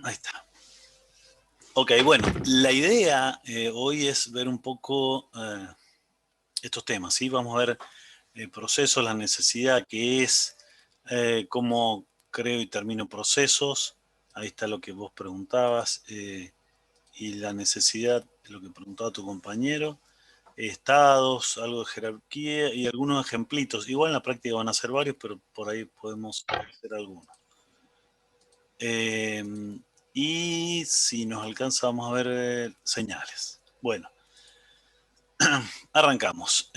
Ahí está. Ok, bueno, la idea hoy es ver un poco estos temas, ¿sí? Vamos a ver procesos, la necesidad que es, cómo creo y termino procesos. Ahí está lo que vos preguntabas y la necesidad, lo que preguntaba tu compañero. Estados, algo de jerarquía y algunos ejemplitos. Igual en la práctica van a ser varios, pero por ahí podemos hacer algunos. Y si nos alcanza, vamos a ver señales. Bueno, arrancamos.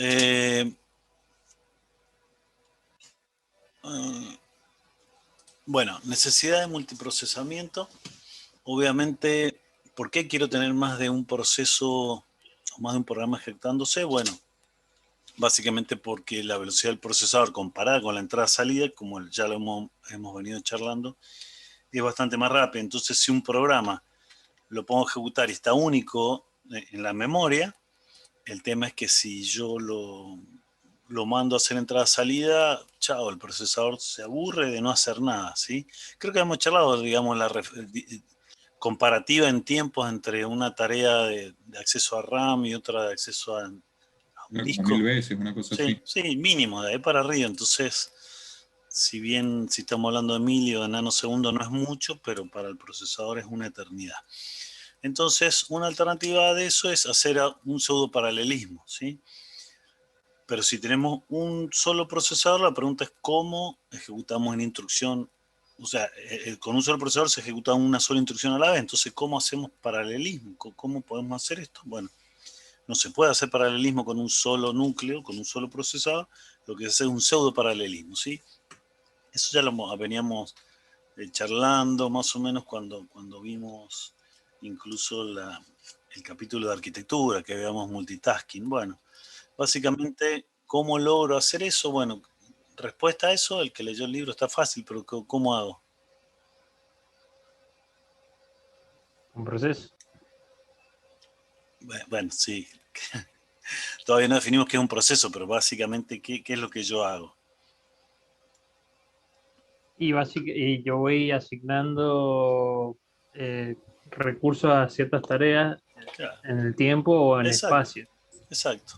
Bueno, necesidad de multiprocesamiento. Obviamente, ¿por qué quiero tener más de un proceso o más de un programa ejecutándose? Bueno, básicamente porque la velocidad del procesador comparada con la entrada-salida, como ya lo hemos venido charlando, es bastante más rápida. Entonces, si un programa lo pongo a ejecutar y está único en la memoria, el tema es que si yo lo mando a hacer entrada-salida, chao, el procesador se aburre de no hacer nada, ¿sí? Creo que hemos charlado, digamos, comparativa en tiempos entre una tarea de acceso a RAM y otra de acceso a un Era como disco. 1000 veces, una cosa Sí, así. sí, mínimo, de ahí para arriba. Entonces, si estamos hablando de mili o de nanosegundos no es mucho, pero para el procesador es una eternidad. Entonces, una alternativa de eso es hacer un pseudo paralelismo, ¿sí? Pero si tenemos un solo procesador, la pregunta es cómo ejecutamos una instrucción. O sea, con un solo procesador se ejecuta una sola instrucción a la vez. Entonces, ¿cómo hacemos paralelismo? ¿Cómo podemos hacer esto? Bueno, no se puede hacer paralelismo con un solo núcleo, con un solo procesador. Lo que se hace es un pseudo paralelismo, ¿sí? Eso ya lo veníamos charlando más o menos cuando vimos incluso el capítulo de arquitectura, que veamos multitasking. Bueno, básicamente, ¿cómo logro hacer eso? Bueno, respuesta a eso, el que leyó el libro está fácil, pero ¿cómo hago? Un proceso. Bueno, sí. Todavía no definimos qué es un proceso, pero básicamente, ¿qué es lo que yo hago? Y yo voy asignando recursos a ciertas tareas Claro. en el tiempo o en Exacto, espacio. exacto.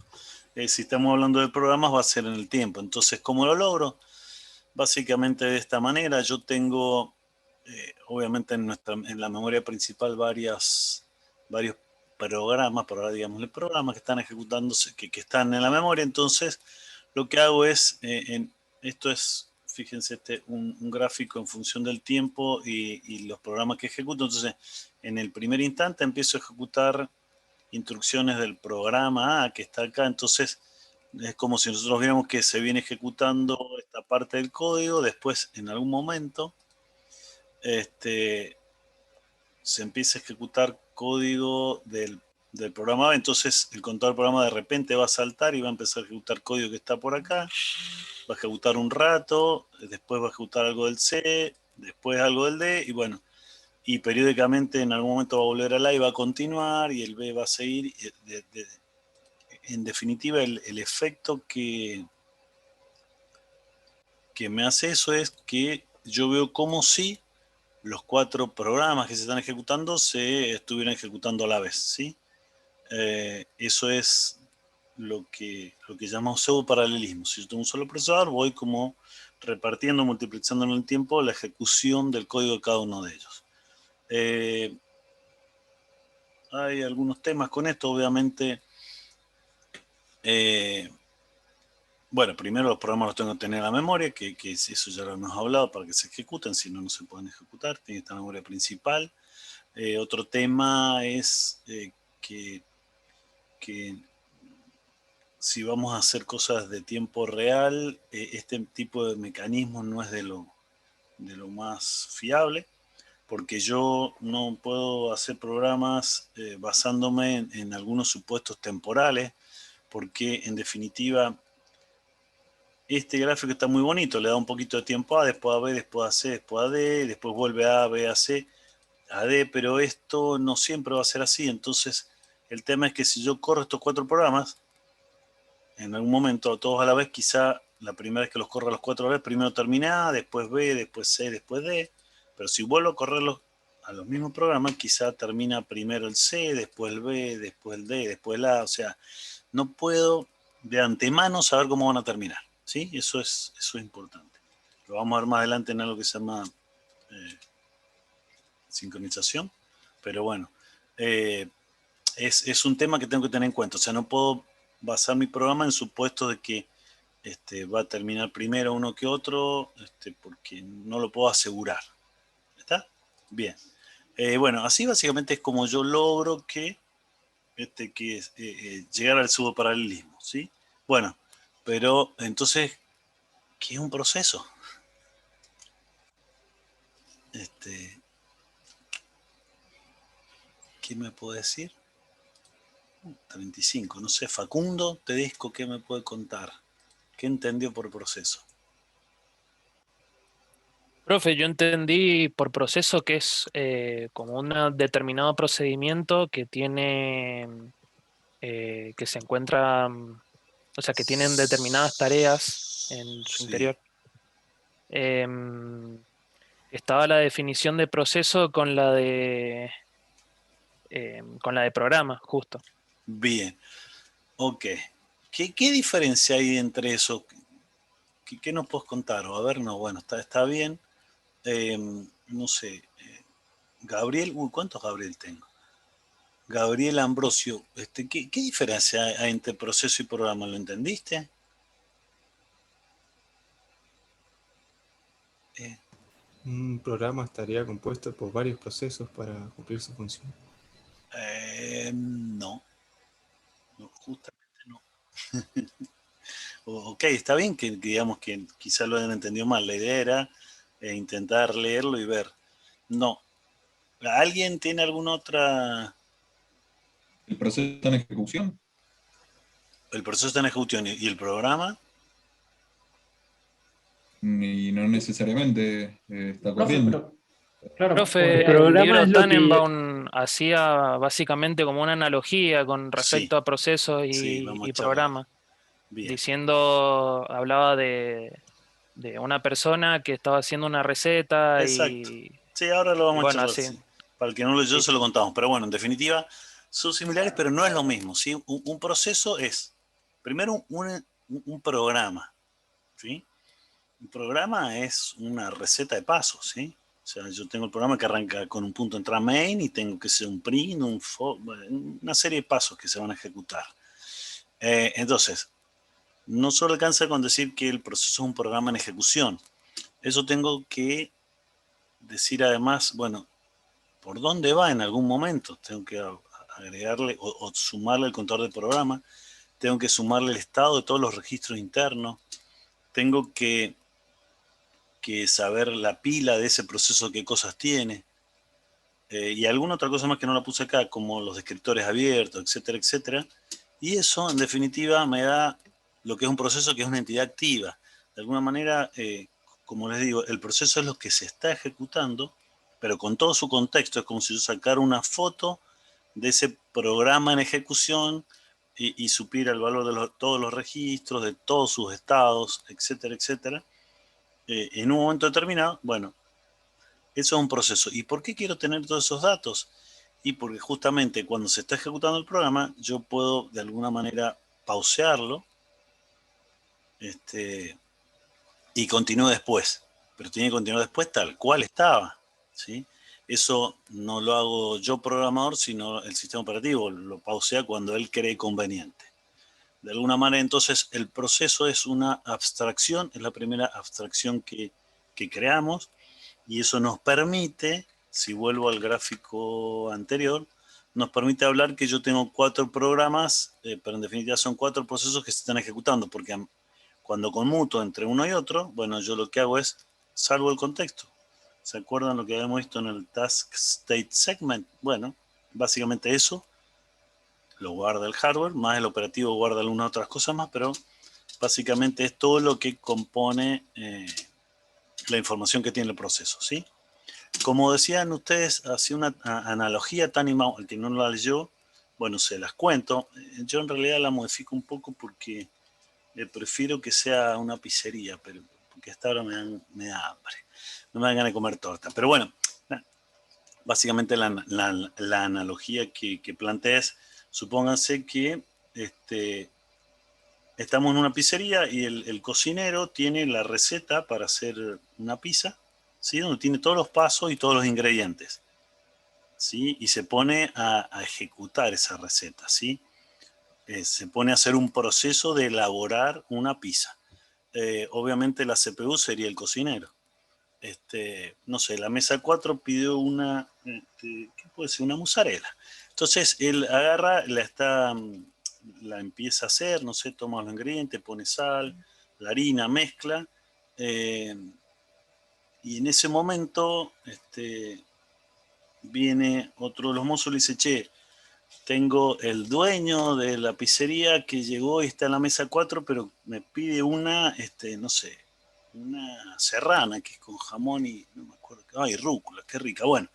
Si estamos hablando de programas, va a ser en el tiempo. Entonces, ¿cómo lo logro? Básicamente de esta manera. Yo tengo, obviamente, en la memoria principal varios programas, por ahora digámosle programas que están ejecutándose, que están en la memoria. Entonces, lo que hago es, esto es, fíjense, un gráfico en función del tiempo y los programas que ejecuto. Entonces, en el primer instante empiezo a ejecutar instrucciones del programa A que está acá. Entonces, es como si nosotros viéramos que se viene ejecutando esta parte del código, después en algún momento se empieza a ejecutar código del programa A, entonces el contador del programa de repente va a saltar y va a empezar a ejecutar código que está por acá, va a ejecutar un rato, después va a ejecutar algo del C, después algo del D, y bueno, y periódicamente en algún momento va a volver al A y va a continuar, y el B va a seguir. En definitiva, el efecto que me hace eso es que yo veo como si los 4 programas que se están ejecutando se estuvieran ejecutando a la vez, ¿sí? Eso es lo que llamamos pseudo-paralelismo. Si yo tengo un solo procesador, voy como repartiendo, multiplicando en el tiempo la ejecución del código de cada uno de ellos. Hay algunos temas con esto, obviamente. Bueno, primero los programas los tengo que tener en la memoria, que eso ya lo hemos hablado, para que se ejecuten, si no, no se pueden ejecutar, tiene esta memoria principal. Otro tema es que si vamos a hacer cosas de tiempo real, este tipo de mecanismo no es de lo más fiable, porque yo no puedo hacer programas basándome en algunos supuestos temporales, porque en definitiva este gráfico está muy bonito, le da un poquito de tiempo a, después a B, después a C, después a D, después vuelve a B, a C, a D, pero esto no siempre va a ser así. Entonces, el tema es que si yo corro estos 4 programas, en algún momento, todos a la vez, quizá la primera vez que los corra los 4 a la vez, primero termina A, después B, después C, después D, pero si vuelvo a correrlos a los mismos programas, quizá termina primero el C, después el B, después el D, después el A. O sea, no puedo de antemano saber cómo van a terminar, ¿sí? Eso es importante. Lo vamos a ver más adelante en algo que se llama sincronización, pero bueno, es un tema que tengo que tener en cuenta. O sea, no puedo basar mi programa en supuesto de que va a terminar primero uno que otro, porque no lo puedo asegurar. ¿Está? Bien. Bueno, así básicamente es como yo logro que llegar al pseudoparalelismo, ¿sí? Bueno, pero entonces, ¿qué es un proceso? ¿Qué me puede decir? 35, no sé, Facundo Tedesco, ¿qué me puede contar? ¿Qué entendió por proceso? Profe, yo entendí por proceso que es como un determinado procedimiento que tiene, que se encuentra, o sea, que tienen determinadas tareas en su Sí, interior. Estaba la definición de proceso con la de programa, justo. bien, ok. ¿Qué diferencia hay entre eso? ¿Qué nos puedes contar? O a ver, no, bueno, está bien. No sé, Gabriel, ¿cuántos Gabriel tengo? Gabriel Ambrosio, ¿qué diferencia hay entre proceso y programa? ¿Lo entendiste? Eh, Un programa estaría compuesto por varios procesos para cumplir su función. no, justamente no. Ok, está bien que digamos que quizá lo hayan entendido mal. La idea era intentar leerlo y ver. No. ¿Alguien tiene alguna otra? El proceso está en ejecución. El proceso está en ejecución y el programa. Y no necesariamente está Profe, corriendo. claro, Profe, El porque el programa libro es lo que... Tannenbaum hacía básicamente como una analogía con Sí, respecto a procesos sí, vamos a y charlar. programas, Bien, hablaba de una persona que estaba haciendo una receta exacto. Sí, ahora lo y vamos a bueno, charlar, así, sí. Para el que no lo leyó sí, se lo contamos. Pero bueno, en definitiva, son similares, pero no es lo mismo, ¿sí? Un proceso es, primero, un programa, ¿sí? Un programa es una receta de pasos, ¿sí? O sea, yo tengo el programa que arranca con un punto entrada main y tengo que hacer un print, una serie de pasos que se van a ejecutar. Entonces, no solo alcanza con decir que el proceso es un programa en ejecución. Eso tengo que decir además, bueno, ¿por dónde va en algún momento? Tengo que agregarle o sumarle el contador de programa. Tengo que sumarle el estado de todos los registros internos. Tengo que saber la pila de ese proceso, qué cosas tiene. Y alguna otra cosa más que no la puse acá, como los descriptores abiertos, etcétera, etcétera. Y eso, en definitiva, me da lo que es un proceso que es una entidad activa. De alguna manera, como les digo, el proceso es lo que se está ejecutando, pero con todo su contexto. Es como si yo sacara una foto de ese programa en ejecución y supiera el valor de todos los registros, de todos sus estados, etcétera, etcétera. En un momento determinado, bueno, eso es un proceso. ¿Y por qué quiero tener todos esos datos? Y porque justamente cuando se está ejecutando el programa, yo puedo de alguna manera pausearlo y continúe después. Pero tiene que continuar después tal cual estaba, ¿sí? Eso no lo hago yo programador, sino el sistema operativo. Lo pausea cuando él cree conveniente. De alguna manera, entonces, el proceso es una abstracción, es la primera abstracción que creamos, y eso nos permite, si vuelvo al gráfico anterior, nos permite hablar que yo tengo 4 programas, pero en definitiva son 4 procesos que se están ejecutando, porque cuando conmuto entre uno y otro, bueno, yo lo que hago es salvo el contexto. ¿Se acuerdan lo que habíamos visto en el Task State Segment? Bueno, básicamente eso lo guarda el hardware, más el operativo guarda algunas otras cosas más, pero básicamente es todo lo que compone la información que tiene el proceso, ¿sí? Como decían ustedes, hacía una analogía tan animada, el que no la leyó, bueno, se las cuento. Yo en realidad la modifico un poco porque prefiero que sea una pizzería, porque hasta ahora me da hambre. No me dan ganas de comer torta. Pero bueno, básicamente la analogía que plantea es, supónganse que estamos en una pizzería y el cocinero tiene la receta para hacer una pizza, ¿sí? Donde tiene todos los pasos y todos los ingredientes, ¿sí? Y se pone a ejecutar esa receta, ¿sí? Se pone a hacer un proceso de elaborar una pizza. Obviamente la CPU sería el cocinero. No sé, la mesa 4 pidió una, ¿qué puede ser? Una mozzarella. Entonces él agarra, la empieza a hacer, no sé, toma los ingredientes, pone sal, la harina, mezcla, y en ese momento viene otro de los mozos y le dice, che, tengo el dueño de la pizzería que llegó y está en la mesa 4, pero me pide una, no sé, una serrana que es con jamón y no me acuerdo, ay, rúcula, qué rica. Bueno,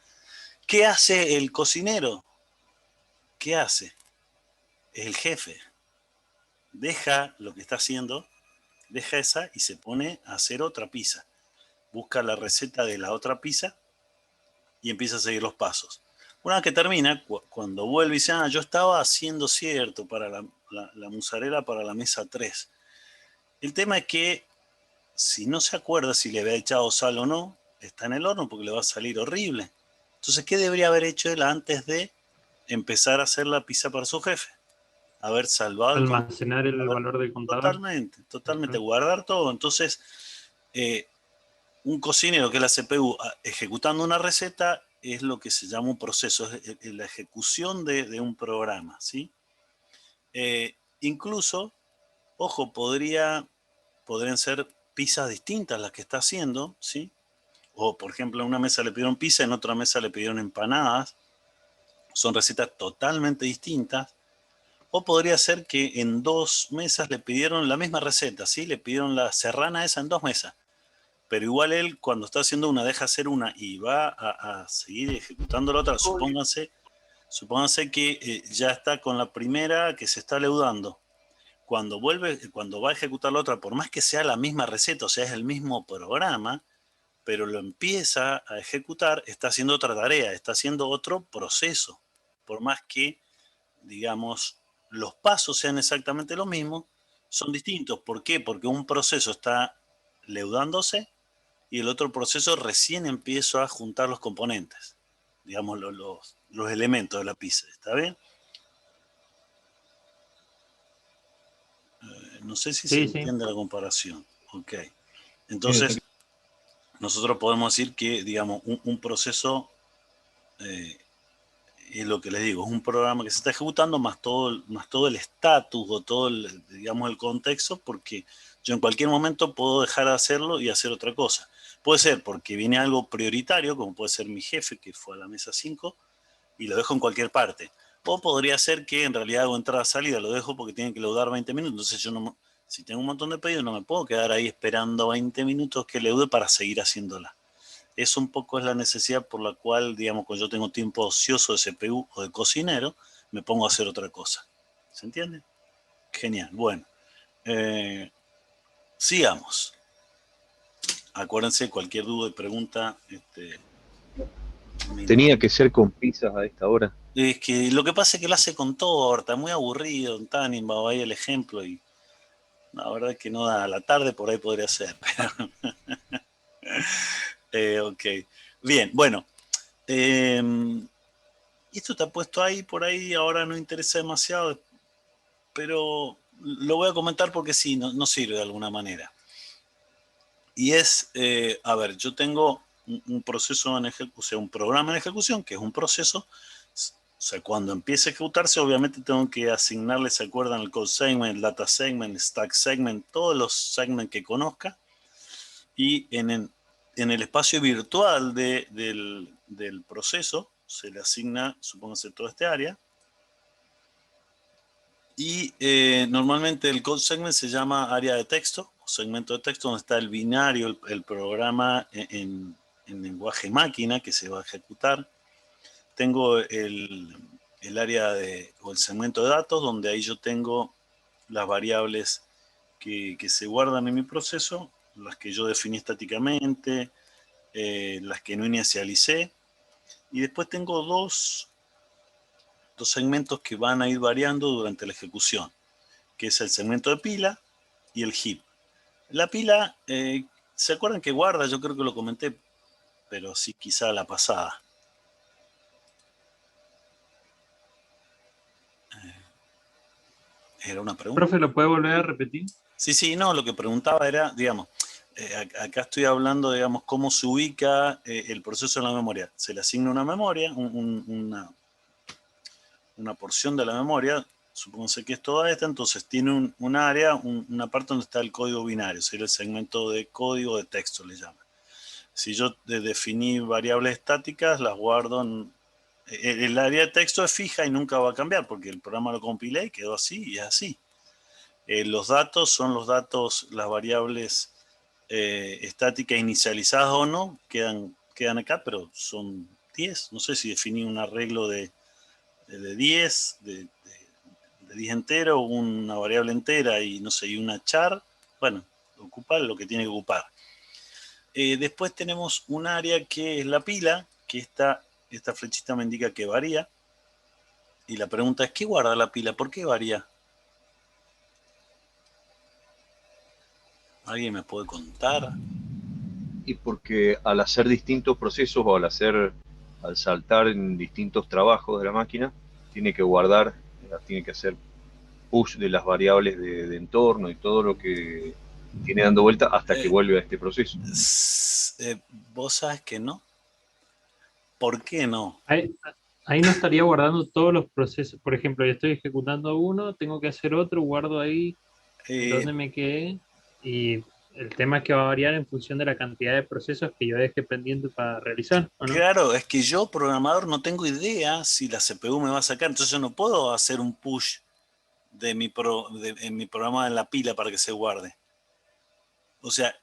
¿qué hace el cocinero? ¿Qué hace? Es el jefe. Deja lo que está haciendo, deja esa y se pone a hacer otra pizza. Busca la receta de la otra pizza y empieza a seguir los pasos. Una vez que termina, cuando vuelve y dice, yo estaba haciendo cierto para la mozzarella para la mesa 3. El tema es que si no se acuerda si le había echado sal o no, está en el horno porque le va a salir horrible. Entonces, ¿qué debería haber hecho él antes de empezar a hacer la pizza para su jefe? Haber salvado el contador. Almacenar el valor del contador. Totalmente, guardar todo. Entonces, un cocinero que es la CPU ejecutando una receta es lo que se llama un proceso, es la ejecución de un programa, ¿sí? Incluso, ojo, podrían ser pizzas distintas las que está haciendo, ¿sí? O, por ejemplo, en una mesa le pidieron pizza, en otra mesa le pidieron empanadas. Son recetas totalmente distintas. O podría ser que en dos mesas le pidieron la misma receta, ¿sí? Le pidieron la serrana esa en dos mesas. Pero igual él, cuando está haciendo una, deja hacer una y va a seguir ejecutando la otra. Supónganse que ya está con la primera que se está leudando. Cuando va a ejecutar la otra, por más que sea la misma receta, o sea, es el mismo programa, pero lo empieza a ejecutar, está haciendo otra tarea, está haciendo otro proceso. Por más que, digamos, los pasos sean exactamente los mismos, son distintos. ¿Por qué? Porque un proceso está leudándose y el otro proceso recién empieza a juntar los componentes, digamos, los elementos de la pizza. ¿Está bien? No sé si se Sí, sí. entiende la comparación. Ok. Sí, Entonces, nosotros podemos decir que, digamos, un proceso es lo que les digo, es un programa que se está ejecutando más todo el estatus o todo digamos, el contexto, porque yo en cualquier momento puedo dejar de hacerlo y hacer otra cosa. Puede ser porque viene algo prioritario, como puede ser mi jefe que fue a la mesa 5 y lo dejo en cualquier parte. O podría ser que en realidad hago entrada-salida, lo dejo porque tiene que leudar 20 minutos, entonces yo no, si tengo un montón de pedidos no me puedo quedar ahí esperando 20 minutos que leude para seguir haciéndola. Eso un poco es la necesidad por la cual, digamos, cuando yo tengo tiempo ocioso de CPU o de cocinero, me pongo a hacer otra cosa. ¿Se entiende? Genial. Bueno, sigamos. Acuérdense, cualquier duda y pregunta. Tenía que ser con pizzas a esta hora. Es que lo que pasa es que lo hace con torta, muy aburrido, tan invado ahí el ejemplo y la verdad es que no da. A la tarde por ahí podría ser. Pero, ok. Bien, bueno. Y esto está puesto ahí, por ahí, ahora no interesa demasiado, pero lo voy a comentar porque sí, no sirve de alguna manera. Y es, a ver, yo tengo un proceso en ejecución, o sea, un programa en ejecución, que es un proceso. O sea, cuando empiece a ejecutarse, obviamente tengo que asignarle, ¿se acuerdan? El code segment, el data segment, el stack segment, todos los segments que conozca. Y en el espacio virtual del proceso se le asigna, supóngase, toda esta área. Y normalmente el code segment se llama área de texto, o segmento de texto, donde está el binario, el programa en lenguaje máquina que se va a ejecutar. Tengo el área o el segmento de datos, donde ahí yo tengo las variables que se guardan en mi proceso, las que yo definí estáticamente, las que no inicialicé. Y después tengo dos segmentos que van a ir variando durante la ejecución, que es el segmento de pila y el heap. La pila, ¿se acuerdan que guarda? Yo creo que lo comenté, pero sí quizá la pasada. Era una pregunta. Profe, ¿lo puede volver a repetir? Sí, no, lo que preguntaba era, digamos, acá estoy hablando, digamos, cómo se ubica el proceso en la memoria. Se le asigna una memoria, una porción de la memoria, supónganse que es toda esta, entonces tiene un área, una parte donde está el código binario, sería el segmento de código de texto, le llaman. Si yo definí variables estáticas, las guardo en... El área de texto es fija y nunca va a cambiar, porque el programa lo compilé y quedó así y es así. Los datos son los datos, las variables estáticas inicializadas o no, quedan acá, pero son 10. No sé si definí un arreglo de 10, de 10 entero, una variable entera y no sé, y una char. Bueno, ocupa lo que tiene que ocupar. Después tenemos un área que es la pila, que esta flechita me indica que varía. Y la pregunta es, ¿qué guarda la pila? ¿Por qué varía? ¿Alguien me puede contar? Y porque al hacer distintos procesos o al saltar en distintos trabajos de la máquina, tiene que guardar, tiene que hacer push de las variables de entorno y todo lo que tiene dando vuelta hasta que vuelve a este proceso. Vos sabés que no. ¿Por qué no? Ahí no estaría guardando todos los procesos. Por ejemplo, yo estoy ejecutando uno, tengo que hacer otro, guardo ahí donde me quedé. Y el tema es que va a variar en función de la cantidad de procesos que yo deje pendiente para realizar, ¿o no? Claro, es que yo, programador, no tengo idea si la CPU me va a sacar, entonces yo no puedo hacer un push en mi programa en la pila para que se guarde. O sea,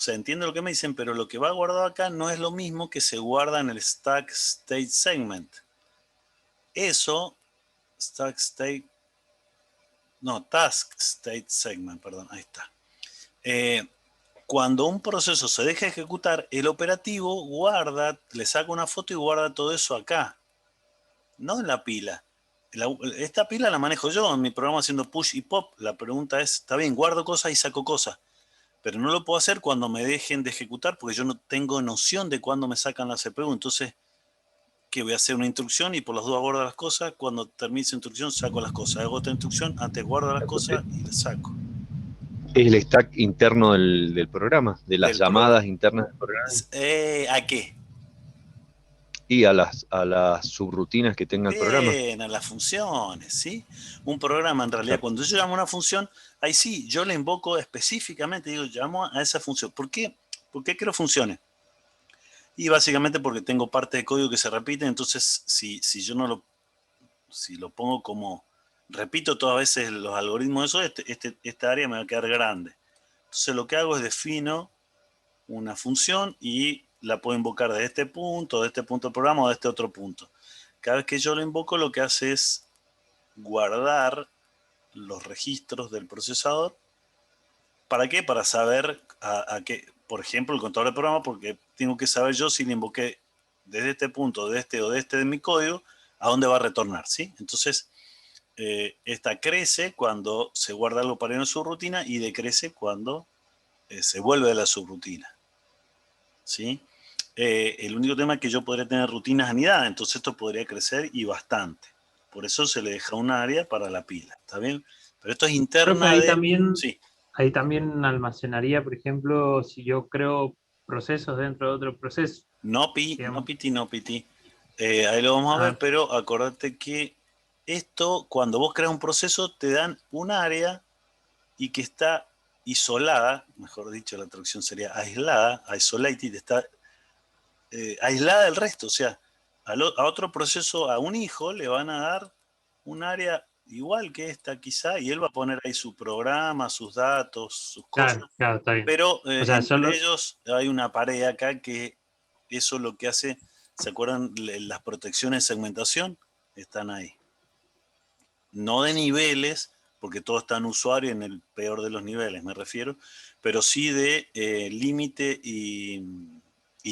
entiendo lo que me dicen, pero lo que va guardado acá no es lo mismo que se guarda en el stack state segment. Eso, task state segment, perdón, ahí está. Cuando un proceso se deja ejecutar, el operativo guarda, le saca una foto y guarda todo eso acá, no en la pila. Esta pila la manejo yo en mi programa haciendo push y pop. La pregunta es, está bien, guardo cosas y saco cosas, pero no lo puedo hacer cuando me dejen de ejecutar porque yo no tengo noción de cuándo me sacan la CPU. Entonces, ¿qué voy a hacer? Una instrucción y por las dudas guardo las cosas. Cuando termine esa instrucción, saco las cosas. Hago otra instrucción, antes guardo las cosas y las saco. Es el stack interno del programa, de las llamadas internas del programa. ¿A qué? Y a las subrutinas que tenga el programa. Bien, a las funciones, ¿sí? Un programa, en realidad, cuando yo llamo a una función, ahí sí, yo le invoco específicamente, digo, llamo a esa función. ¿Por qué? ¿Por qué quiero funciones? Y básicamente porque tengo parte de código que se repite, entonces si yo no lo, si lo pongo como, repito todas veces los algoritmos de eso, esta área me va a quedar grande. Entonces lo que hago es defino una función y la puedo invocar de este punto del programa o de este otro punto. Cada vez que yo lo invoco, lo que hace es guardar los registros del procesador. ¿Para qué? Para saber a qué, por ejemplo, el contador de programa, porque tengo que saber yo si le invoqué desde este punto, de este o de este de mi código, a dónde va a retornar, ¿sí? Entonces, esta crece cuando se guarda algo para ir en su rutina y decrece cuando se vuelve de la subrutina, ¿sí? El único tema es que yo podría tener rutinas anidadas, entonces esto podría crecer y bastante. Por eso se le deja un área para la pila, ¿está bien? Pero esto es interna Ahí de... también, Sí. ahí también almacenaría, por ejemplo, si yo creo procesos dentro de otro proceso. No piti. Ahí lo vamos a ver, pero acordate que esto, cuando vos creas un proceso, te dan un área y que está isolada, mejor dicho, la traducción sería aislada, isolated, está aislada del resto. O sea, a otro proceso, a un hijo, le van a dar un área igual que esta quizá, y él va a poner ahí su programa, sus datos, sus cosas. Claro, está bien. Pero O sea, entre ellos hay una pared acá que eso lo que hace, ¿se acuerdan? Las protecciones de segmentación están ahí. No de niveles, porque todo está en usuario en el peor de los niveles, me refiero, pero sí de límite y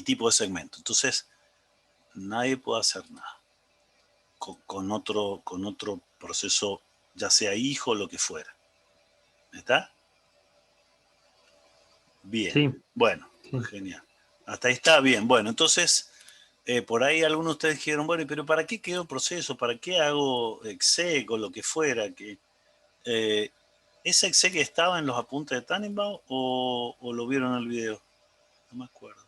tipo de segmento. Entonces, nadie puede hacer nada con otro proceso, ya sea hijo o lo que fuera. ¿Está? Bien. Sí. Bueno, Sí. genial. Hasta ahí está bien. Bueno, entonces, por ahí algunos de ustedes dijeron, bueno, pero ¿para qué quedó el proceso? ¿Para qué hago exec o lo que fuera? ¿Ese exec estaba en los apuntes de Tannenbaum o lo vieron en el video? No me acuerdo.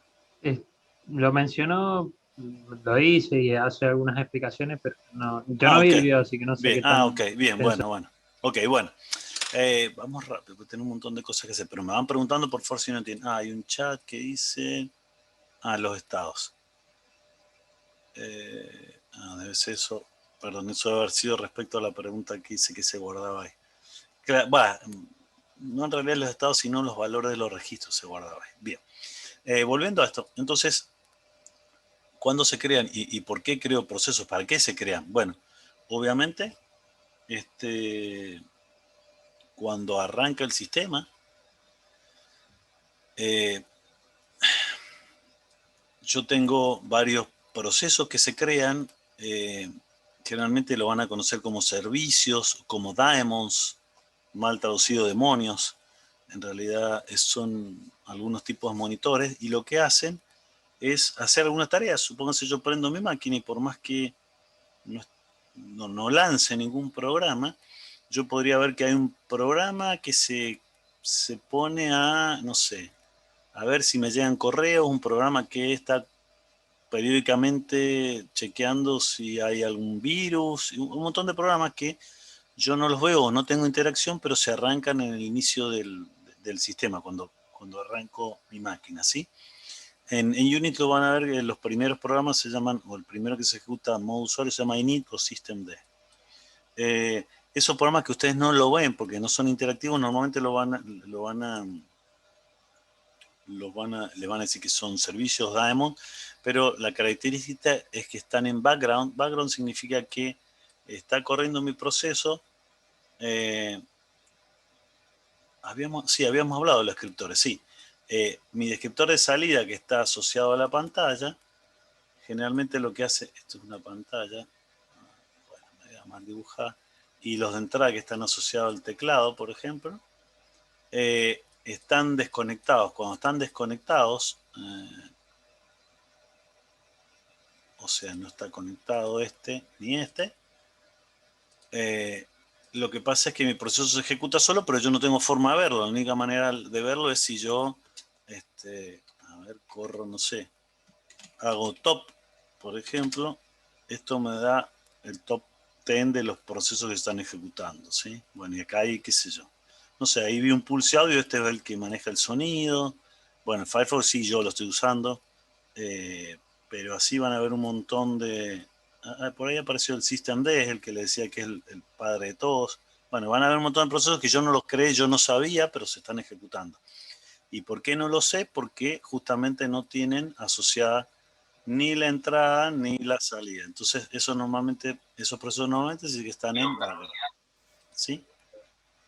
Lo mencionó, lo hice y hace algunas explicaciones, pero no, yo no vi el Ok. video, así que no sé Bien, qué tan ok, bien, extenso. bueno. Ok, bueno. Vamos rápido, porque tengo un montón de cosas que hacer, pero me van preguntando por favor si no entienden. Hay un chat que dice... los estados. Debe ser eso. Perdón, eso debe haber sido respecto a la pregunta que hice que se guardaba ahí. No en realidad los estados, sino los valores de los registros se guardaban ahí. Bien. Volviendo a esto, entonces, ¿cuándo se crean y por qué creo procesos? ¿Para qué se crean? Bueno, obviamente, cuando arranca el sistema, yo tengo varios procesos que se crean, generalmente lo van a conocer como servicios, como daemons, mal traducido demonios. En realidad son algunos tipos de monitores y lo que hacen es hacer algunas tareas. Supónganse yo prendo mi máquina y por más que no lance ningún programa, yo podría ver que hay un programa que se pone a, no sé, a ver si me llegan correos, un programa que está periódicamente chequeando si hay algún virus, un montón de programas que yo no los veo o no tengo interacción, pero se arrancan en el inicio del sistema, cuando arranco mi máquina, ¿sí? En Unity lo van a ver que los primeros programas se llaman, o el primero que se ejecuta a modo usuario se llama init o systemd. Esos programas que ustedes no lo ven porque no son interactivos, normalmente le van a decir que son servicios daemon, pero la característica es que están en background. Background significa que está corriendo mi proceso. Habíamos hablado de los descriptores, sí. Mi descriptor de salida que está asociado a la pantalla, generalmente lo que hace, esto es una pantalla, bueno, me voy a mal dibujar, y los de entrada que están asociados al teclado, por ejemplo, están desconectados. Cuando están desconectados, o sea, no está conectado este ni este, lo que pasa es que mi proceso se ejecuta solo, pero yo no tengo forma de verlo. La única manera de verlo es si yo, corro, no sé, hago top, por ejemplo, esto me da el top 10 de los procesos que están ejecutando, ¿sí? Bueno, y acá hay, qué sé yo. No sé, ahí vi un pulse audio, este es el que maneja el sonido. Bueno, el Firefox sí, yo lo estoy usando. Pero así van a haber un montón de... por ahí apareció el systemd, es el que le decía que es el padre de todos. Bueno, van a haber un montón de procesos que yo no los creé, yo no sabía, pero se están ejecutando. ¿Y por qué no lo sé? Porque justamente no tienen asociada ni la entrada ni la salida. Entonces, esos procesos normalmente sí que están en background. ¿Sí?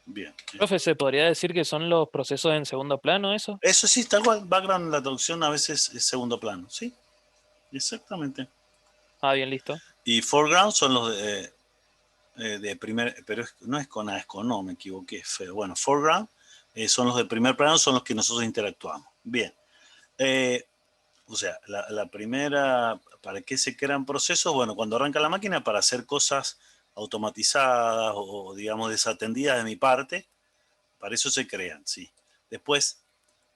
Bien. Profe, ¿se podría decir que son los procesos en segundo plano eso? Eso sí, está igual. Background en la traducción a veces es segundo plano. Sí, exactamente. Ah, bien, listo. Y foreground son los de primer, pero no es con A, es con O, me equivoqué, feo. Bueno, foreground son los de primer plano, son los que nosotros interactuamos. Bien. O sea, la primera, ¿para qué se crean procesos? Bueno, cuando arranca la máquina, para hacer cosas automatizadas o digamos, desatendidas de mi parte, para eso se crean, sí. Después,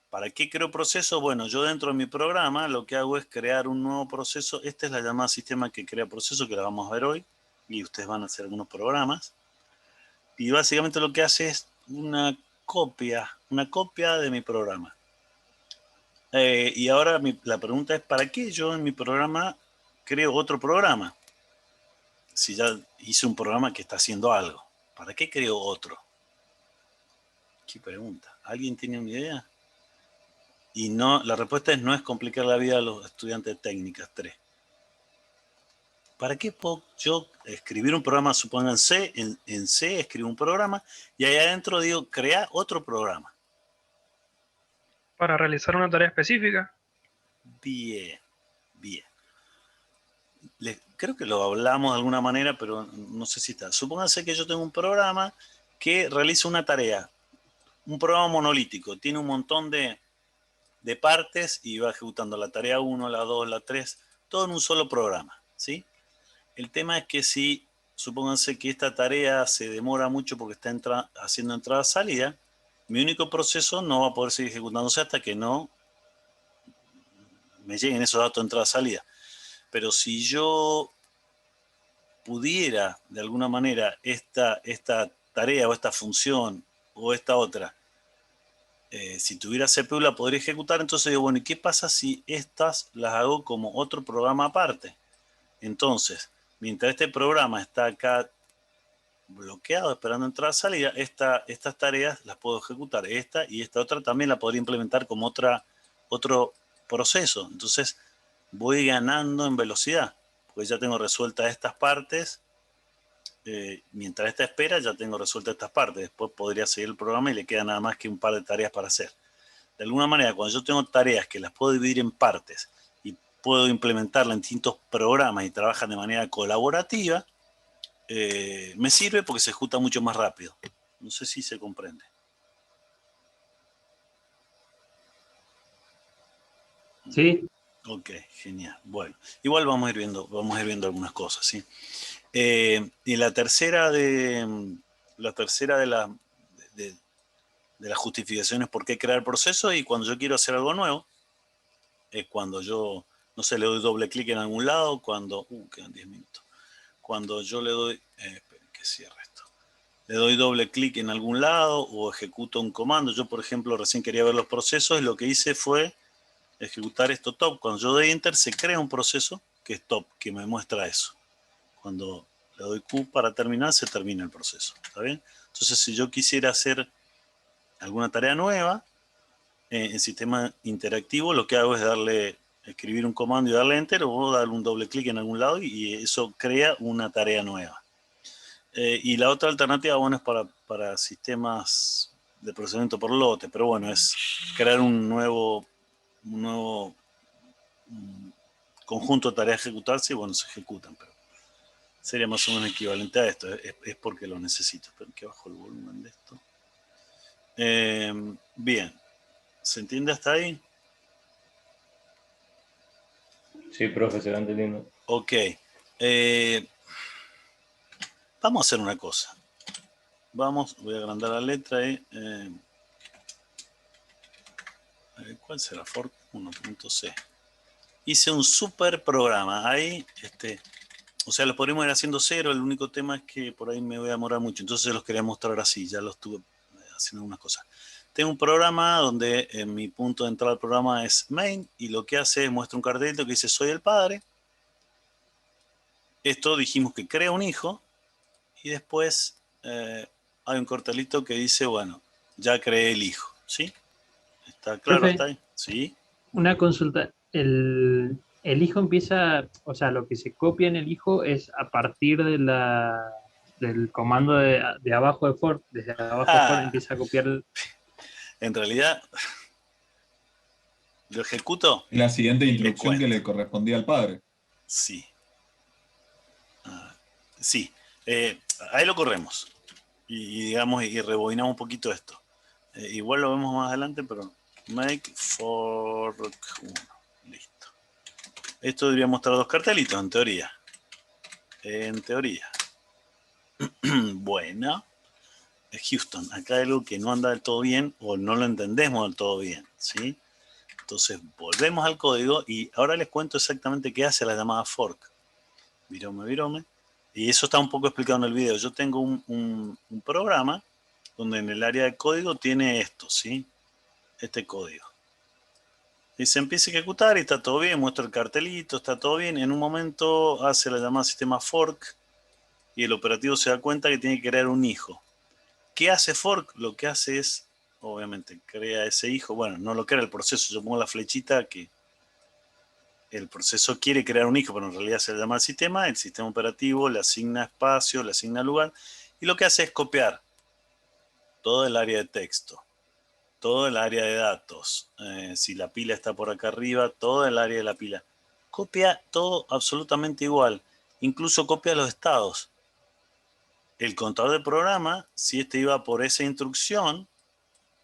¿para qué creo procesos? Bueno, yo dentro de mi programa lo que hago es crear un nuevo proceso. Esta es la llamada sistema que crea procesos, que la vamos a ver hoy, y ustedes van a hacer algunos programas. Y básicamente lo que hace es una copia de mi programa. Y ahora la pregunta es, ¿para qué yo en mi programa creo otro programa? Si ya hice un programa que está haciendo algo, ¿para qué creo otro? ¿Qué pregunta? ¿Alguien tiene una idea? Y no, la respuesta es no es complicar la vida a los estudiantes de técnicas 3. ¿Para qué puedo yo escribir un programa, supongan C, en C escribo un programa y ahí adentro digo, crea otro programa? Para realizar una tarea específica. Bien, bien. creo que lo hablamos de alguna manera, pero no sé si está. Supónganse que yo tengo un programa que realiza una tarea, un programa monolítico, tiene un montón de partes y va ejecutando la tarea 1, la 2, la 3, todo en un solo programa, ¿sí? El tema es que si, supónganse que esta tarea se demora mucho porque está haciendo entrada-salida, mi único proceso no va a poder seguir ejecutándose hasta que no me lleguen esos datos de entrada-salida. Pero si yo pudiera, de alguna manera, esta tarea o esta función o esta otra, si tuviera CPU la podría ejecutar, entonces digo, bueno, ¿y qué pasa si estas las hago como otro programa aparte? Entonces, mientras este programa está acá bloqueado, esperando entrada-salida, estas tareas las puedo ejecutar. Esta y esta otra también la podría implementar como otro proceso. Entonces, voy ganando en velocidad, porque ya tengo resueltas estas partes. Mientras esta espera, ya tengo resueltas estas partes. Después podría seguir el programa y le queda nada más que un par de tareas para hacer. De alguna manera, cuando yo tengo tareas que las puedo dividir en partes y puedo implementarlas en distintos programas y trabajan de manera colaborativa, me sirve porque se ejecuta mucho más rápido. No sé si se comprende. Sí. Ok, genial. Bueno, igual vamos a ir viendo algunas cosas, ¿sí? Y la tercera de las justificaciones por qué crear procesos, y cuando yo quiero hacer algo nuevo, es cuando yo, no sé, le doy doble clic en algún lado, quedan 10 minutos. Cuando yo le doy, esperen que cierre esto. Le doy doble clic en algún lado o ejecuto un comando. Yo, por ejemplo, recién quería ver los procesos y lo que hice fue ejecutar esto top. Cuando yo doy enter se crea un proceso que es top, que me muestra eso. Cuando le doy Q para terminar, se termina el proceso. ¿Está bien? Entonces, si yo quisiera hacer alguna tarea nueva en sistema interactivo, lo que hago es escribir un comando y darle enter, o darle un doble clic en algún lado y eso crea una tarea nueva. Y la otra alternativa, bueno, es para sistemas de procesamiento por lote, pero bueno, es crear un nuevo conjunto de tareas a ejecutarse y bueno, se ejecutan, pero sería más o menos equivalente a esto, es porque lo necesito. Esperen que bajo el volumen de esto. Bien, ¿se entiende hasta ahí? Sí, profe, se va entendiendo. Ok. Vamos a hacer una cosa. Voy a agrandar la letra. ¿Cuál será? Fork 1.c. Hice un super programa. Ahí, o sea, lo podríamos ir haciendo cero. El único tema es que por ahí me voy a demorar mucho. Entonces los quería mostrar así. Ya lo estuve haciendo algunas cosas. Tengo un programa donde mi punto de entrada al programa es main. Y lo que hace es muestra un cartelito que dice soy el padre. Esto dijimos que crea un hijo. Y después hay un cartelito que dice, bueno, ya creé el hijo. ¿Sí? ¿Está claro Profe, hasta ahí? Sí. una consulta. El hijo empieza, o sea, lo que se copia en el hijo es a partir del comando de abajo de for. Desde abajo de for empieza a copiar. En realidad, lo ejecuto. La siguiente y instrucción que le correspondía al padre. Sí. Sí. Ahí lo corremos. Y digamos, y rebobinamos un poquito esto. Igual lo vemos más adelante, pero make fork 1. Listo. Esto debería mostrar dos cartelitos, en teoría. En teoría. Bueno. Houston, acá hay algo que no anda del todo bien o no lo entendemos del todo bien, ¿sí? Entonces volvemos al código y ahora les cuento exactamente qué hace la llamada fork. Virome. Y eso está un poco explicado en el video. Yo tengo un programa donde en el área de código tiene esto, ¿sí? Este código. Y se empieza a ejecutar y está todo bien, muestra el cartelito, está todo bien. En un momento hace la llamada sistema fork y el operativo se da cuenta que tiene que crear un hijo. ¿Qué hace fork? Lo que hace es, obviamente, crea ese hijo. Bueno, no lo crea el proceso. Yo pongo la flechita que el proceso quiere crear un hijo, pero en realidad se le llama al sistema. El sistema operativo le asigna espacio, le asigna lugar. Y lo que hace es copiar todo el área de texto, todo el área de datos. Si la pila está por acá arriba, todo el área de la pila. copia todo absolutamente igual, incluso copia los estados. El contador de programa, si este iba por esa instrucción,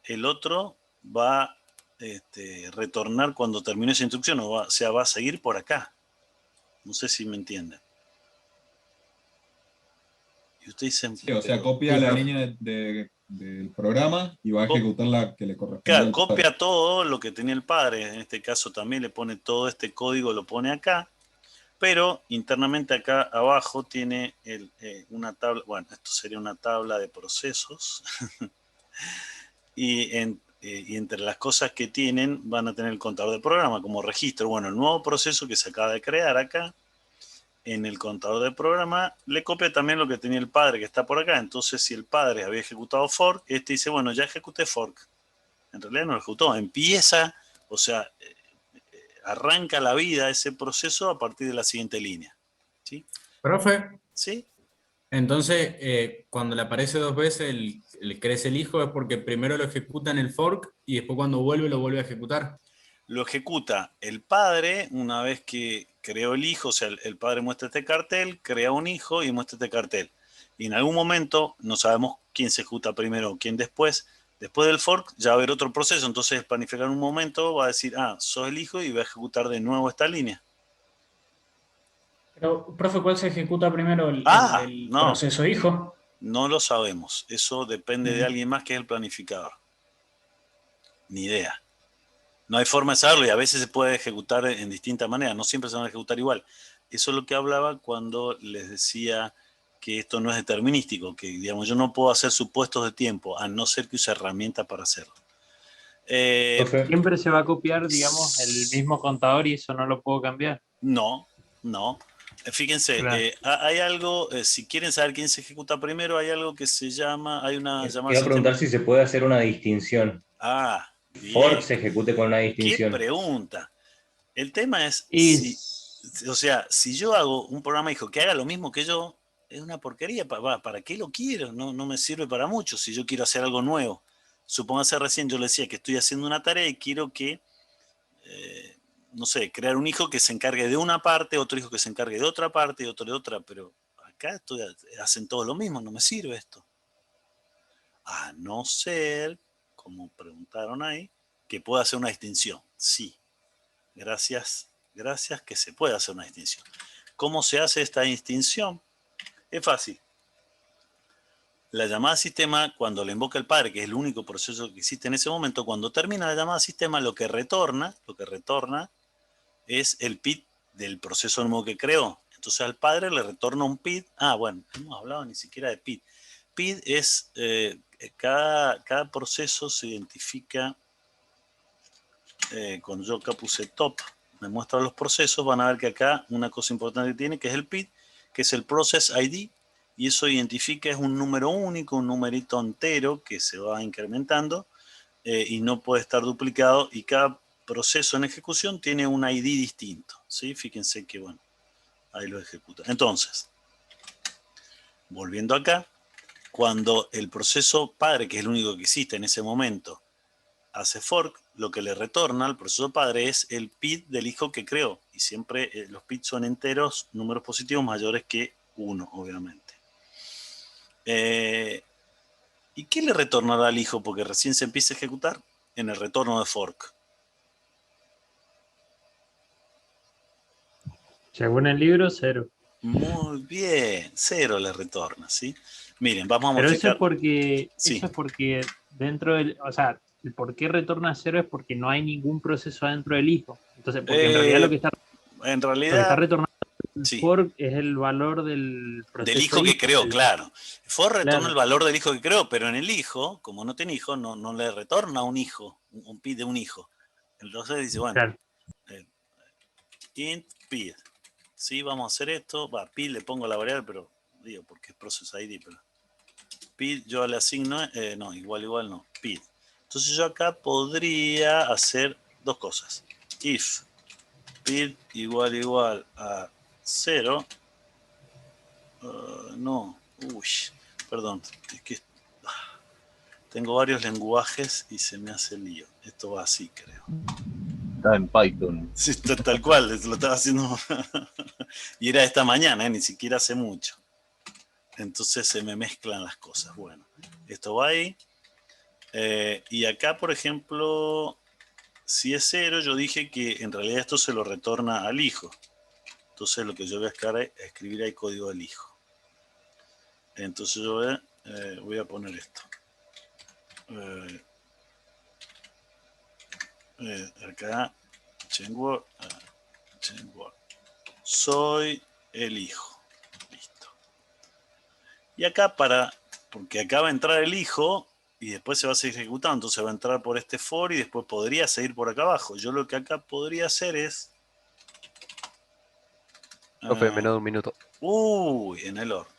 el otro va a retornar cuando termine esa instrucción, o sea, va a seguir por acá. No sé si me entienden. Y ustedes dicen, Sí, o sea, copia la línea del programa y va a ejecutar la que le corresponde. Claro, copia todo lo que tenía el padre. En este caso también le pone todo este código, lo pone acá. Pero internamente acá abajo tiene una tabla. Bueno, esto sería una tabla de procesos. y entre las cosas que tienen van a tener el contador de programa como registro. Bueno, el nuevo proceso que se acaba de crear acá, en el contador de programa, le copia también lo que tenía el padre que está por acá. Entonces, si el padre había ejecutado fork, este dice, bueno, ya ejecuté fork. En realidad no lo ejecutó. Empieza, o sea, arranca la vida ese proceso a partir de la siguiente línea. ¿Sí? Profe, ¿Sí? entonces cuando le aparece 2 veces le crece el hijo es porque primero lo ejecuta en el fork y después cuando vuelve lo vuelve a ejecutar. Lo ejecuta el padre una vez que creó el hijo, o sea, el padre muestra este cartel, crea un hijo y muestra este cartel. Y en algún momento, no sabemos quién se ejecuta primero o quién después del fork ya va a haber otro proceso, entonces planificar un momento, va a decir, sos el hijo y va a ejecutar de nuevo esta línea. Pero, profe, ¿cuál se ejecuta primero? ¿El No, proceso hijo? no lo sabemos. Eso depende de alguien más que es el planificador. Ni idea. No hay forma de saberlo y a veces se puede ejecutar en distintas maneras, no siempre se van a ejecutar igual. Eso es lo que hablaba cuando les decía que esto no es determinístico, que digamos yo no puedo hacer supuestos de tiempo, a no ser que use herramientas para hacerlo. Siempre se va a copiar, digamos, el mismo contador y eso no lo puedo cambiar. No. Fíjense, Claro. hay algo, si quieren saber quién se ejecuta primero, hay algo que se llama, hay una llamada... Iba a preguntar si se puede hacer una distinción. Bien. Fork se ejecute con una distinción. ¿Qué pregunta? El tema es, Y o sea, si yo hago un programa hijo que haga lo mismo que yo, es una porquería. ¿Para qué lo quiero? No me sirve para mucho si yo quiero hacer algo nuevo. Supóngase recién yo le decía que estoy haciendo una tarea y quiero que, no sé, crear un hijo que se encargue de una parte, otro hijo que se encargue de otra parte y otro de otra, pero acá hacen todo lo mismo, no me sirve esto. A no ser, como preguntaron ahí, que pueda hacer una distinción. Sí, gracias que se puede hacer una distinción. ¿Cómo se hace esta distinción? Es fácil. La llamada sistema, cuando le invoca el padre, que es el único proceso que existe en ese momento, cuando termina la llamada sistema, lo que retorna es el PID del proceso nuevo que creó. Entonces al padre le retorna un PID. Bueno, no hemos hablado ni siquiera de PID. PID es, cada proceso se identifica, cuando yo acá puse top, me muestra los procesos, van a ver que acá una cosa importante que tiene, que es el PID, que es el Process ID, y eso identifica, es un número único, un numerito entero que se va incrementando y no puede estar duplicado, y cada proceso en ejecución tiene un ID distinto, ¿sí? Fíjense que, bueno, ahí lo ejecuta. Entonces, volviendo acá, cuando el proceso padre, que es el único que existe en ese momento, hace fork, lo que le retorna al proceso padre es el PID del hijo que creó. Y siempre los PID son enteros, números positivos mayores que 1, obviamente. ¿Y qué le retornará al hijo? Porque recién se empieza a ejecutar en el retorno de fork. según el libro, 0. Muy bien, 0 le retorna, ¿sí? Miren, vamos a Pero modificar. eso es porque dentro del, o sea, el por qué retorna 0 es porque no hay ningún proceso adentro del hijo. Entonces, porque en realidad lo que está retornando el fork es el valor del proceso del hijo que creó, claro. Fork retorna claro. el valor del hijo que creó, pero en el hijo, como no tiene hijo, no le retorna un hijo, un PID de un hijo. Entonces dice, bueno, claro. Int PID. Sí, vamos a hacer esto. PID le pongo la variable, pero digo, porque es process ID, pero PID yo le asigno, no, igual no, PID. Entonces yo acá podría hacer dos cosas. If PID igual a 0. Perdón, es que tengo varios lenguajes y se me hace lío. Esto va así, creo. Está en Python. Sí, tal cual, lo estaba haciendo. Y era esta mañana, ni siquiera hace mucho. Entonces se me mezclan las cosas. Bueno, esto va ahí. Y acá, por ejemplo, si es 0, yo dije que en realidad esto se lo retorna al hijo. Entonces lo que yo voy a escribir ahí código del hijo. Entonces yo voy a poner esto. Acá, Chengword, soy el hijo. Listo. Y acá porque acá va a entrar el hijo y después se va a seguir ejecutando. Entonces va a entrar por este for y después podría seguir por acá abajo. Yo lo que acá podría hacer es... Profe, menos de un minuto. Uy, en el horno.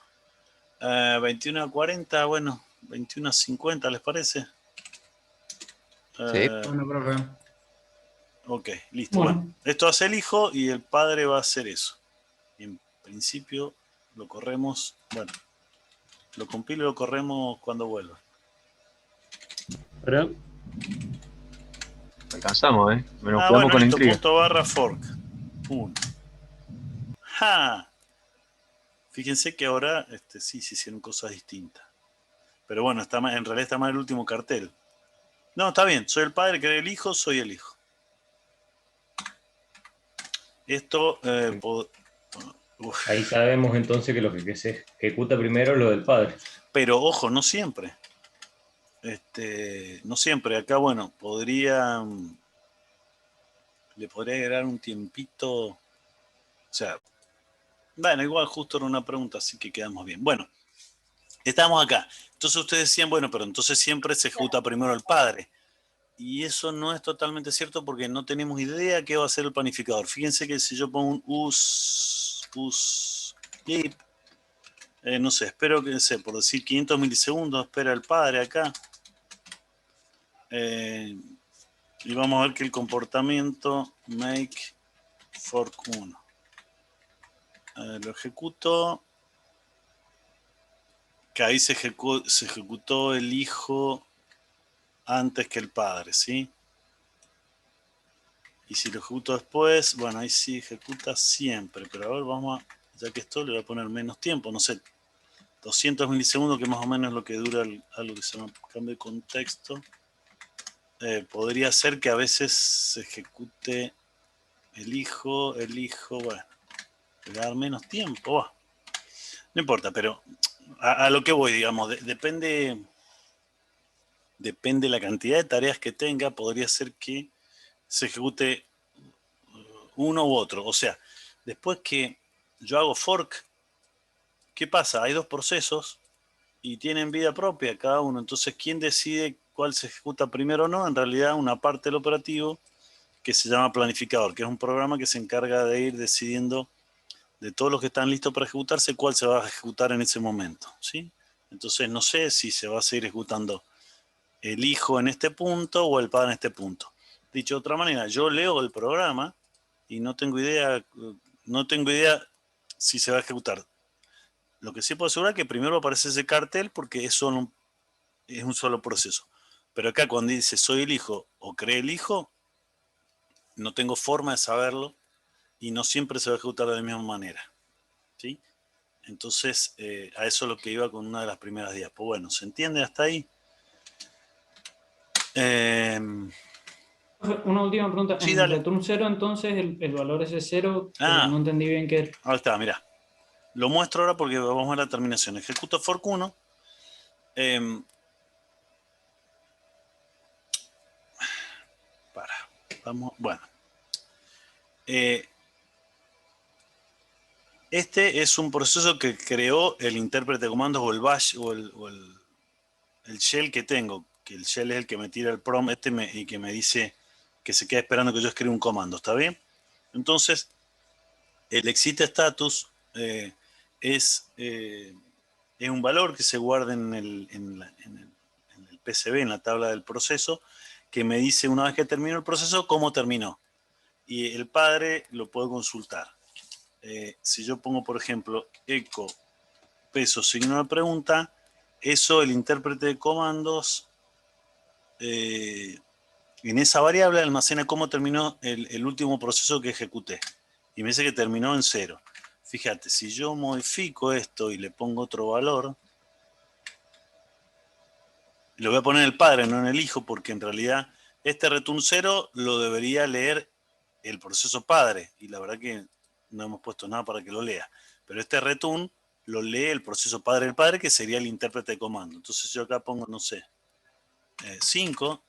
21 a 40, bueno, 21 a 50, ¿les parece? Sí. Bueno, profe. Ok, listo. Bueno, esto hace el hijo y el padre va a hacer eso. Y en principio lo corremos, bueno, lo compilo y lo corremos cuando vuelva. Pero Alcanzamos, ¿eh? Nos quedamos bueno, con listo, intriga. punto barra fork. 1. ¡Ja! Fíjense que ahora sí se hicieron cosas distintas. Pero bueno, en realidad está mal el último cartel. No, está bien. Soy el padre, que el hijo, soy el hijo. Esto... Ahí sabemos entonces que lo que se ejecuta primero es lo del padre. Pero ojo, no siempre. No siempre. Acá, bueno, le podría agregar un tiempito. O sea, bueno, igual justo era una pregunta, así que quedamos bien. Bueno, estamos acá. Entonces ustedes decían, bueno, pero entonces siempre se ejecuta primero el padre. Y eso no es totalmente cierto porque no tenemos idea qué va a hacer el planificador. Fíjense que si yo pongo un uslib, no sé, espero que, por decir 500 milisegundos, espera el padre acá. Y vamos a ver que el comportamiento make fork 1. Lo ejecuto. Que ahí se ejecutó el hijo antes que el padre, ¿sí? Y si lo ejecuto después, bueno, ahí sí ejecuta siempre. Pero a ver, vamos a, ya que esto le voy a poner menos tiempo, no sé, 200 milisegundos, que más o menos es lo que dura algo que se llama cambio de contexto. Podría ser que a veces se ejecute el hijo, bueno, le va a dar menos tiempo. No importa, pero a lo que voy, digamos, depende la cantidad de tareas que tenga, podría ser que se ejecute uno u otro. O sea, después que yo hago fork, ¿qué pasa? Hay dos procesos y tienen vida propia cada uno. Entonces, ¿quién decide cuál se ejecuta primero o no? En realidad, una parte del operativo que se llama planificador, que es un programa que se encarga de ir decidiendo de todos los que están listos para ejecutarse, cuál se va a ejecutar en ese momento, ¿sí? Entonces, no sé si se va a seguir ejecutando el hijo en este punto o el padre en este punto. Dicho de otra manera, yo leo el programa y no tengo idea si se va a ejecutar. Lo que sí puedo asegurar es que primero aparece ese cartel porque es un solo proceso. Pero acá cuando dice soy el hijo o creé el hijo, no tengo forma de saberlo y no siempre se va a ejecutar de la misma manera, ¿sí? Entonces, a eso es lo que iba con una de las primeras diapos. Bueno, ¿se entiende hasta ahí? Una última pregunta. Sí, en dale. return 0, entonces, el valor ese 0, no entendí bien qué era. Ahí está, mirá. Lo muestro ahora porque vamos a ver la terminación. Ejecuto fork 1. Vamos, bueno. Este es un proceso que creó el intérprete de comandos o el bash o el shell que tengo, que el shell es el que me tira el prompt y que me dice que se queda esperando que yo escriba un comando, ¿está bien? Entonces, el exit status es un valor que se guarda en el PCB, en la tabla del proceso, que me dice una vez que terminó el proceso, cómo terminó. Y el padre lo puede consultar. Si yo pongo, por ejemplo, echo peso signo de pregunta, eso el intérprete de comandos En esa variable almacena cómo terminó el último proceso que ejecuté. Y me dice que terminó en 0. Fíjate, si yo modifico esto y le pongo otro valor, le voy a poner el padre, no en el hijo, porque en realidad este return 0 lo debería leer el proceso padre. Y la verdad que no hemos puesto nada para que lo lea. Pero este return lo lee el proceso padre del padre, que sería el intérprete de comando. Entonces yo acá pongo, no sé, 5,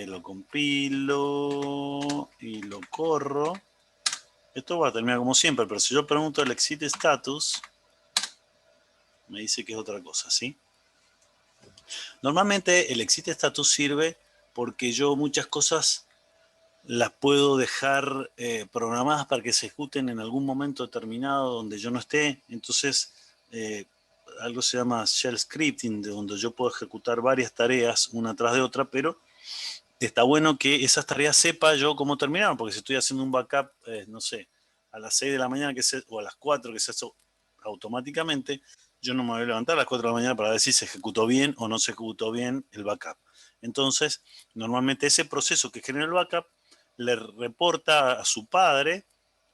lo compilo y lo corro. Esto va a terminar como siempre, pero si yo pregunto el exit status, me dice que es otra cosa, ¿sí? Normalmente el exit status sirve porque yo muchas cosas las puedo dejar programadas para que se ejecuten en algún momento determinado donde yo no esté. Entonces, algo se llama shell scripting, de donde yo puedo ejecutar varias tareas una tras de otra, pero está bueno que esas tareas sepa yo cómo terminaron, porque si estoy haciendo un backup, no sé, a las 6 de la mañana o a las 4 que se hace automáticamente, yo no me voy a levantar a las 4 de la mañana para ver si se ejecutó bien o no se ejecutó bien el backup. Entonces, normalmente ese proceso que genera el backup le reporta a su padre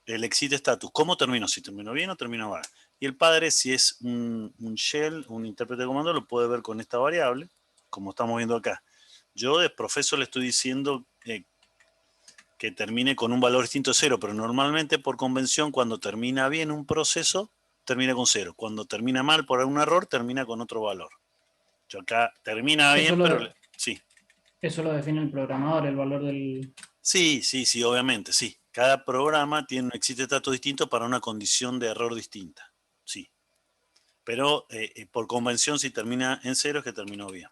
el exit status. ¿Cómo terminó? Si terminó bien o terminó mal. Y el padre, si es un shell, un intérprete de comando, lo puede ver con esta variable, como estamos viendo acá. Yo de profesor le estoy diciendo que termine con un valor distinto de 0, pero normalmente por convención cuando termina bien un proceso, termina con 0. Cuando termina mal por algún error, termina con otro valor. Yo acá termina bien, pero... Sí. Eso lo define el programador, el valor del... Sí, obviamente, sí. Cada programa tiene un exit status distinto para una condición de error distinta. Sí. Pero por convención, si termina en 0 es que terminó bien.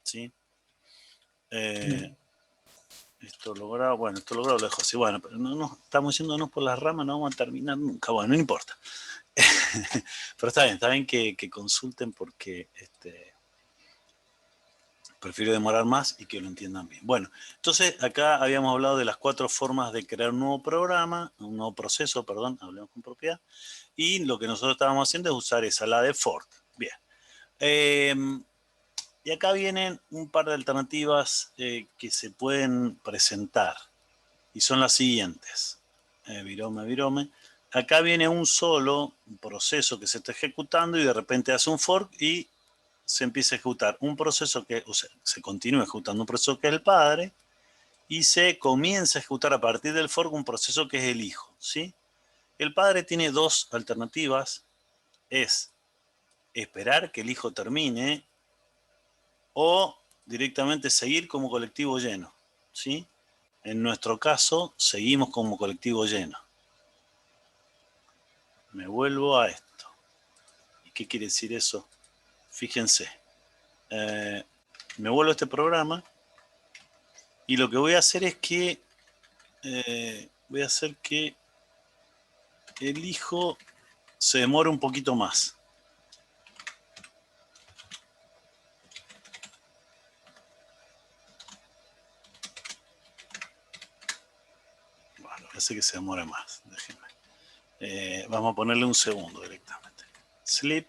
¿Sí? Esto logrado, bueno, esto logrado lo dejo así. Bueno, pero no estamos yéndonos por las ramas, no vamos a terminar nunca. Bueno, no importa. Pero está bien que consulten porque prefiero demorar más y que lo entiendan bien. Bueno, entonces acá habíamos hablado de las 4 formas de crear un nuevo programa, un nuevo proceso, perdón, hablemos con propiedad. Y lo que nosotros estábamos haciendo es usar esa, la de fork. Bien. Y acá vienen un par de alternativas que se pueden presentar. Y son las siguientes. Virome. Acá viene un solo proceso que se está ejecutando y de repente hace un fork y se empieza a ejecutar un proceso que, o sea, se continúa ejecutando un proceso que es el padre y se comienza a ejecutar a partir del fork un proceso que es el hijo, ¿sí? El padre tiene 2 alternativas. Es esperar que el hijo termine o directamente seguir como colectivo lleno, ¿sí? En nuestro caso, seguimos como colectivo lleno. Me vuelvo a esto. ¿Y qué quiere decir eso? Fíjense. Me vuelvo a este programa y lo que voy a hacer es que voy a hacer que el hijo se demore un poquito más. Bueno, voy a hacer que se demore más. Déjenme. Vamos a ponerle un segundo directamente. Sleep.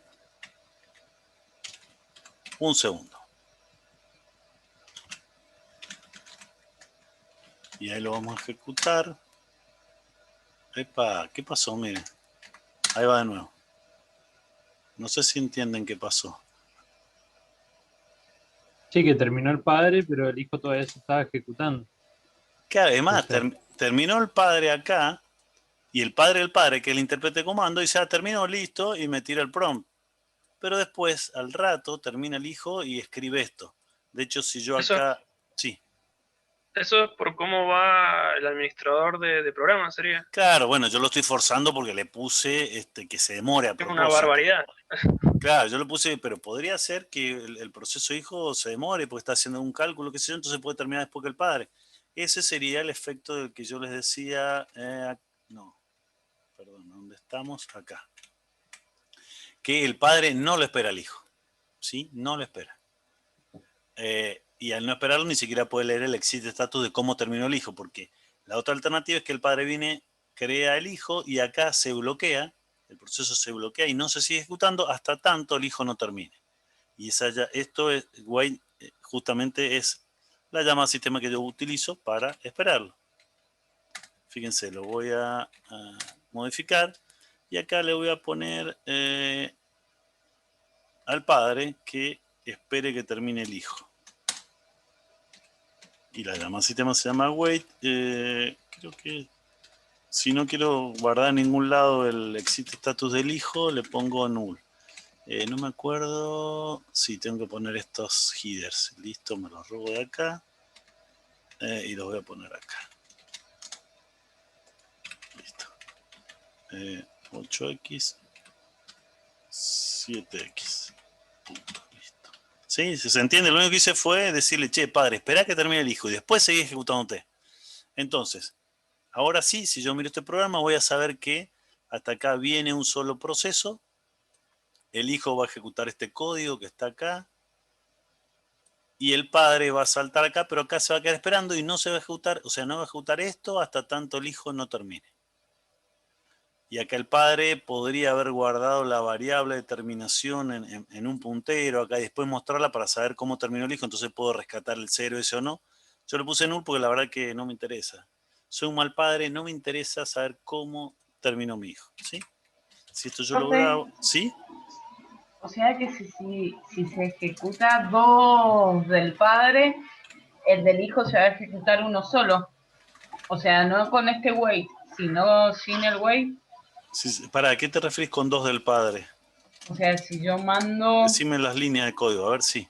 Un segundo. Y ahí lo vamos a ejecutar. Epa, ¿qué pasó? Miren. Ahí va de nuevo. No sé si entienden qué pasó. Sí, que terminó el padre, pero el hijo todavía se estaba ejecutando. Que además terminó el padre acá y el padre del padre, que es el intérprete de comando, dice, terminó, listo, y me tira el prompt. Pero después, al rato, termina el hijo y escribe esto. De hecho, si yo acá... Sí. Eso es por cómo va el administrador de programas, sería. Claro, bueno, yo lo estoy forzando porque le puse que se demore a propósito. Es una barbaridad. Claro, yo lo puse, pero podría ser que el proceso hijo se demore porque está haciendo un cálculo, qué sé yo, entonces puede terminar después que el padre. Ese sería el efecto del que yo les decía... no, perdón, ¿dónde estamos? Acá. Que el padre no lo espera al hijo. ¿Sí? No lo espera. Y al no esperarlo ni siquiera puede leer el exit status de cómo terminó el hijo, porque la otra alternativa es que el padre viene, crea el hijo y acá se bloquea, el proceso se bloquea y no se sigue ejecutando hasta tanto el hijo no termine. Y esto es while justamente es la llamada sistema que yo utilizo para esperarlo. Fíjense, lo voy a modificar y acá le voy a poner al padre que espere que termine el hijo. Y la llamada sistema se llama wait. Creo que si no quiero guardar en ningún lado el exit status del hijo, le pongo null. No me acuerdo. Sí, tengo que poner estos headers. Listo, me los robo de acá. Y los voy a poner acá. Listo. 8x 7x. Punto. Listo. ¿Sí? ¿Se entiende? Lo único que hice fue decirle, che, padre, espera que termine el hijo y después seguí ejecutándote. Entonces, ahora sí, si yo miro este programa, voy a saber que hasta acá viene un solo proceso. El hijo va a ejecutar este código que está acá. Y el padre va a saltar acá, pero acá se va a quedar esperando y no se va a ejecutar, o sea, no va a ejecutar esto hasta tanto el hijo no termine. Y acá el padre podría haber guardado la variable de terminación en un puntero acá y después mostrarla para saber cómo terminó el hijo, entonces puedo rescatar el 0 ese o no. Yo le puse null porque la verdad que no me interesa. Soy un mal padre, no me interesa saber cómo terminó mi hijo, ¿sí? Si esto yo lo grabo, ¿sí? O sea que si se ejecuta 2 del padre, el del hijo se va a ejecutar uno solo. O sea, no con este wait, sino sin el wait. ¿Para qué te refieres con 2 del padre? O sea, si yo mando... Decime las líneas de código, a ver si.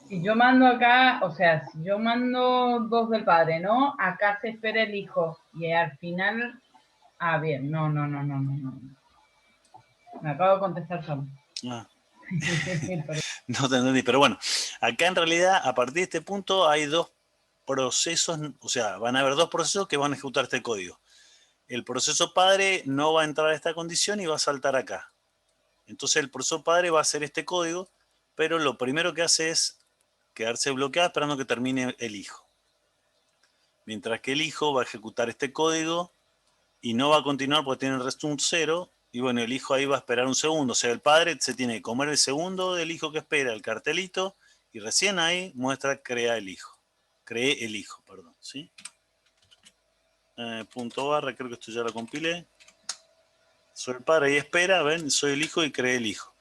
Si yo mando acá, o sea, si yo mando 2 del padre, ¿no? Acá se espera el hijo. Y al final... Ah, bien, no. Me acabo de contestar solo. No te entendí, pero bueno, acá en realidad a partir de este punto hay 2 procesos, o sea, van a haber 2 procesos que van a ejecutar este código. El proceso padre no va a entrar a esta condición y va a saltar acá. Entonces el proceso padre va a hacer este código, pero lo primero que hace es quedarse bloqueado esperando que termine el hijo. Mientras que el hijo va a ejecutar este código y no va a continuar porque tiene el resto un 0. Y bueno, el hijo ahí va a esperar un segundo. O sea, el padre se tiene que comer el segundo del hijo que espera, el cartelito, y recién ahí muestra cree el hijo, perdón, ¿sí? Punto barra, creo que esto ya lo compilé. Soy el padre y espera, ven, soy el hijo y cree el hijo.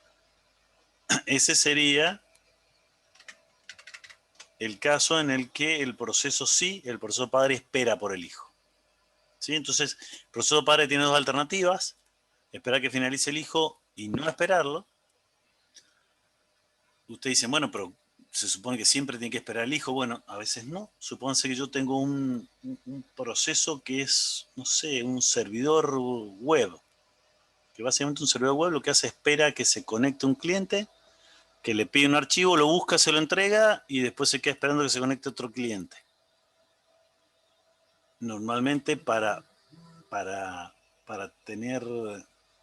Ese sería el caso en el que el proceso el proceso padre espera por el hijo. ¿Sí? Entonces, el proceso padre tiene 2 alternativas. Esperar que finalice el hijo y no esperarlo. Usted dice, bueno, pero se supone que siempre tiene que esperar el hijo. Bueno, a veces no. Supónganse que yo tengo un proceso que es, no sé, un servidor web. Que básicamente un servidor web lo que hace es espera que se conecte un cliente, que le pide un archivo, lo busca, se lo entrega y después se queda esperando que se conecte otro cliente. Normalmente para tener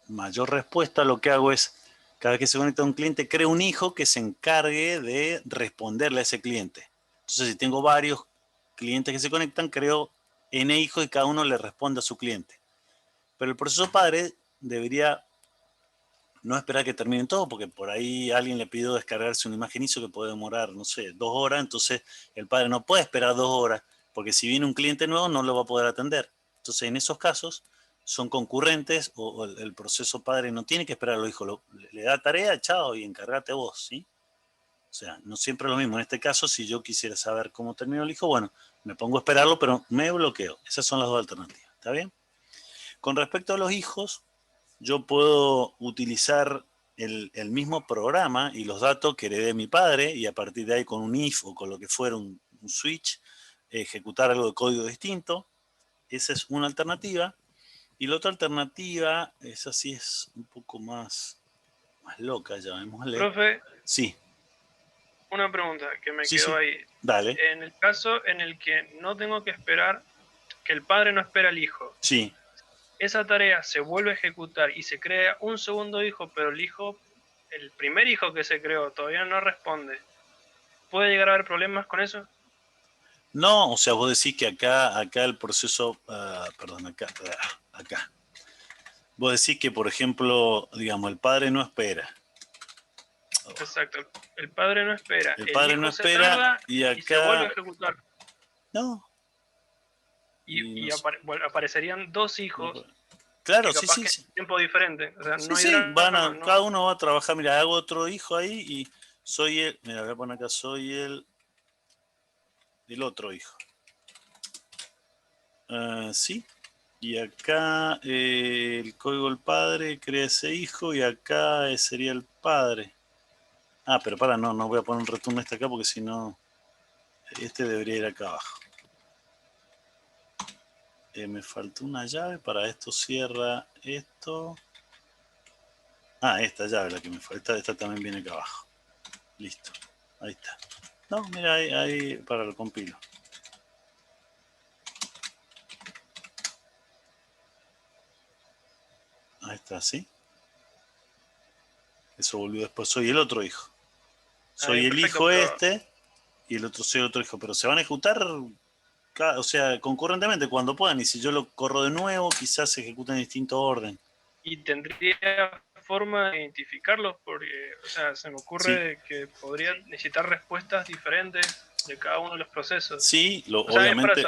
mayor respuesta, lo que hago es, cada vez que se conecta un cliente, creo un hijo que se encargue de responderle a ese cliente. Entonces, si tengo varios clientes que se conectan, creo n hijos y cada uno le responde a su cliente. Pero el proceso padre debería no esperar que terminen todo, porque por ahí alguien le pidió descargarse una imagen ISO que puede demorar, no sé, 2 horas, entonces el padre no puede esperar 2 horas, porque si viene un cliente nuevo no lo va a poder atender. Entonces, en esos casos, son concurrentes o el proceso padre no tiene que esperar a los hijos, le da tarea, chao, y encárgate vos, ¿sí? O sea, no siempre es lo mismo. En este caso, si yo quisiera saber cómo terminó el hijo, bueno, me pongo a esperarlo, pero me bloqueo. Esas son las 2 alternativas, ¿está bien? Con respecto a los hijos, yo puedo utilizar el mismo programa y los datos que heredé de mi padre y a partir de ahí con un if o con lo que fuera un switch, ejecutar algo de código distinto. Esa es una alternativa. Y la otra alternativa, esa sí es un poco más loca, llamémosle. Profe. Sí. Una pregunta que me quedó ahí. Dale. En el caso en el que no tengo que esperar, que el padre no espera al hijo. Sí. Esa tarea se vuelve a ejecutar y se crea un segundo hijo, pero el primer hijo que se creó todavía no responde. ¿Puede llegar a haber problemas con eso? No, o sea, vos decís que acá el proceso, acá. Vos decís que, por ejemplo, digamos, el padre no espera. Exacto. El padre no espera. El padre hijo no se espera tarda y y se vuelve a acá... ejecutar. No. Y aparecerían dos hijos Claro, que sí, capaz sí, que sí. en tiempo diferente. O sea, Sí, no hay sí, drama, no. cada uno va a trabajar. Mira, hago otro hijo ahí y soy el... Mira, voy a poner acá, soy el otro hijo. Sí. Y acá el código del padre crea ese hijo y acá sería el padre. Ah, pero no voy a poner un return este acá porque si no, este debería ir acá abajo. Me faltó una llave, para esto cierra esto. Ah, esta llave la que me falta, esta también viene acá abajo. Listo, ahí está. No, mira, ahí para el compilo. Ahí está, ¿sí? Eso volvió después. Soy el otro hijo. Soy el perfecto, hijo pero... este y el otro soy el otro hijo. Pero se van a ejecutar, o sea, concurrentemente cuando puedan. Y si yo lo corro de nuevo, quizás se ejecuten en distinto orden. Y tendría forma de identificarlos porque, o sea, se me ocurre que podría necesitar respuestas diferentes de cada uno de los procesos. Sí, obviamente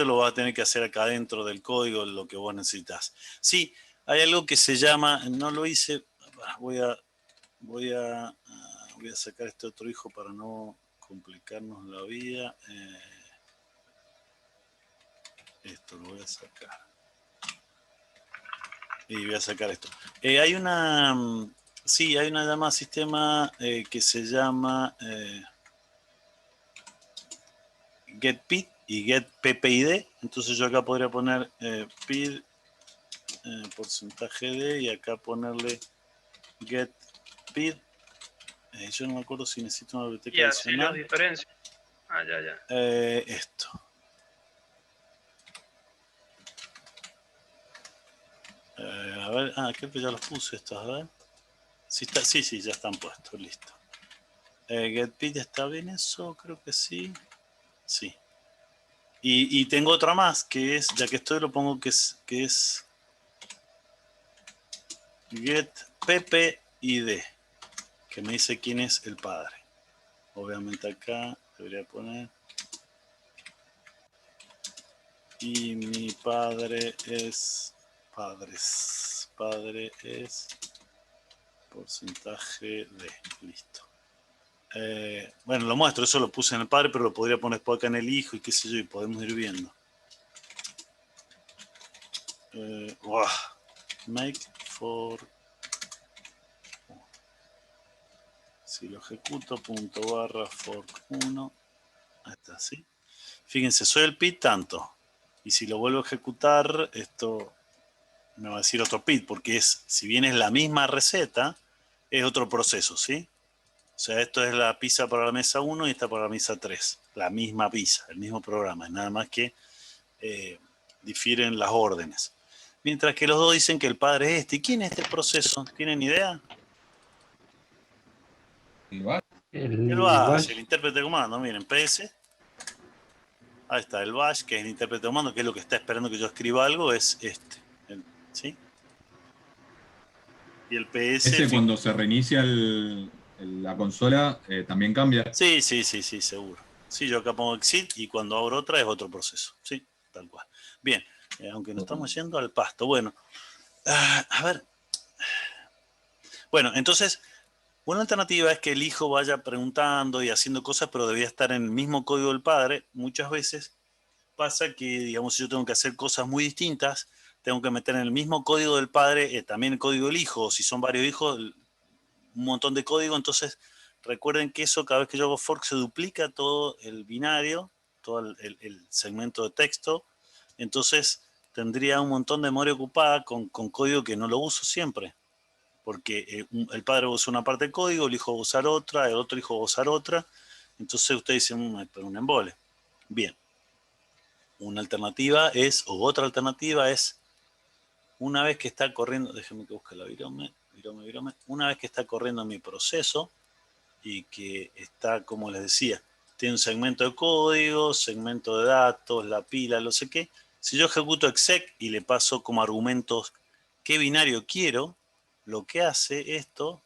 lo vas a tener que hacer acá dentro del código, lo que vos necesitas. Sí, hay algo que se llama, no lo hice, voy a sacar este otro hijo para no complicarnos la vida. Esto lo voy a sacar. Y voy a sacar esto. Hay una llamada sistema que se llama getPID y getPPID. Entonces yo acá podría poner PID porcentaje de y acá ponerle getPID. Yo no me acuerdo si necesito una biblioteca y así adicional. los diferencio. Ya. Esto. A ver, creo que ya los puse estos, a ver. Sí, ya están puestos, listo. getPID, ¿está bien eso? Creo que sí. Sí. Y tengo otra más, que es, ya que estoy, lo pongo que es getPPID, que me dice quién es el padre. Obviamente acá debería poner y mi padre es padre es porcentaje de, listo. Bueno, lo muestro, eso lo puse en el padre, pero lo podría poner por acá en el hijo y qué sé yo, y podemos ir viendo. Make for, si lo ejecuto, ./fork1, ahí está, ¿sí? Fíjense, soy el PID tanto, y si lo vuelvo a ejecutar, esto me va a decir otro PID, porque si bien es la misma receta, es otro proceso, ¿sí? O sea, esto es la pizza para la mesa 1 y esta para la mesa 3. La misma pizza, el mismo programa, nada más que difieren las órdenes. Mientras que los dos dicen que el padre es este. ¿Y quién es este proceso? ¿Tienen idea? El bash, el intérprete de comando. Miren, PS. Ahí está, el bash, que es el intérprete de comando, que es lo que está esperando que yo escriba algo, es este. ¿Sí? Y el PS... Ese cuando se reinicia la consola también cambia. Sí, seguro. Sí, yo acá pongo exit y cuando abro otra es otro proceso. Sí, tal cual. Bien, aunque nos estamos yendo al pasto. Bueno, a ver. Bueno, entonces, una alternativa es que el hijo vaya preguntando y haciendo cosas, pero debía estar en el mismo código del padre. Muchas veces pasa que, digamos, si yo tengo que hacer cosas muy distintas, tengo que meter en el mismo código del padre también el código del hijo. O si son varios hijos, un montón de código. Entonces, recuerden que eso, cada vez que yo hago fork, se duplica todo el binario, todo el segmento de texto. Entonces, tendría un montón de memoria ocupada con código que no lo uso siempre. Porque el padre va a usar una parte del código, el hijo va a usar otra, el otro hijo va a usar otra. Entonces, ustedes dicen, pero un embole. Bien. Una alternativa es, o otra alternativa es, una vez que está corriendo, déjenme que busque la virome, una vez que está corriendo mi proceso y que está, como les decía, tiene un segmento de código, segmento de datos, la pila, no sé qué, si yo ejecuto exec y le paso como argumentos qué binario quiero, lo que hace esto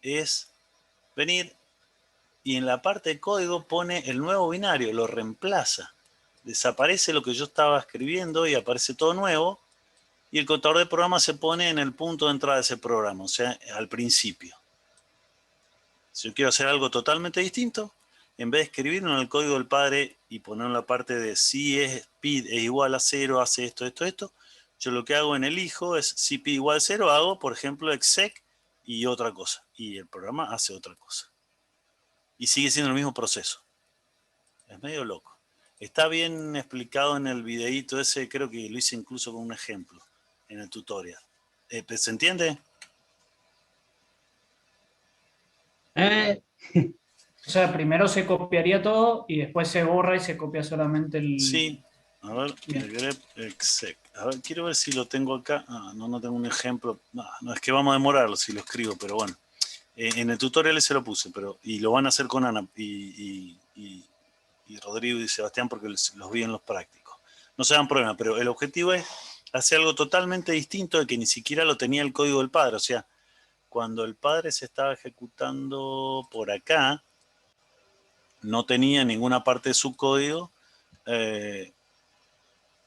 es venir y en la parte de código pone el nuevo binario, lo reemplaza. Desaparece lo que yo estaba escribiendo y aparece todo nuevo. Y el contador de programa se pone en el punto de entrada de ese programa, o sea, al principio. Si yo quiero hacer algo totalmente distinto, en vez de escribirlo en el código del padre y poner en la parte de si pi es igual a 0, hace esto, esto, esto, yo lo que hago en el hijo es si pi igual a 0, hago, por ejemplo, exec y otra cosa. Y el programa hace otra cosa. Y sigue siendo el mismo proceso. Es medio loco. Está bien explicado en el videíto ese, creo que lo hice incluso con un ejemplo en el tutorial. ¿Se entiende? O sea, primero se copiaría todo y después se borra y se copia solamente el... Sí. A ver, grep exec. A ver, quiero ver si lo tengo acá. Ah, no tengo un ejemplo. No, es que vamos a demorarlo si lo escribo, pero bueno. En el tutorial se lo puse, y lo van a hacer con Ana y Rodrigo y Sebastián porque los vi en los prácticos. No se dan problema, pero el objetivo es hacer algo totalmente distinto de que ni siquiera lo tenía el código del padre. O sea, cuando el padre se estaba ejecutando por acá, no tenía ninguna parte de su código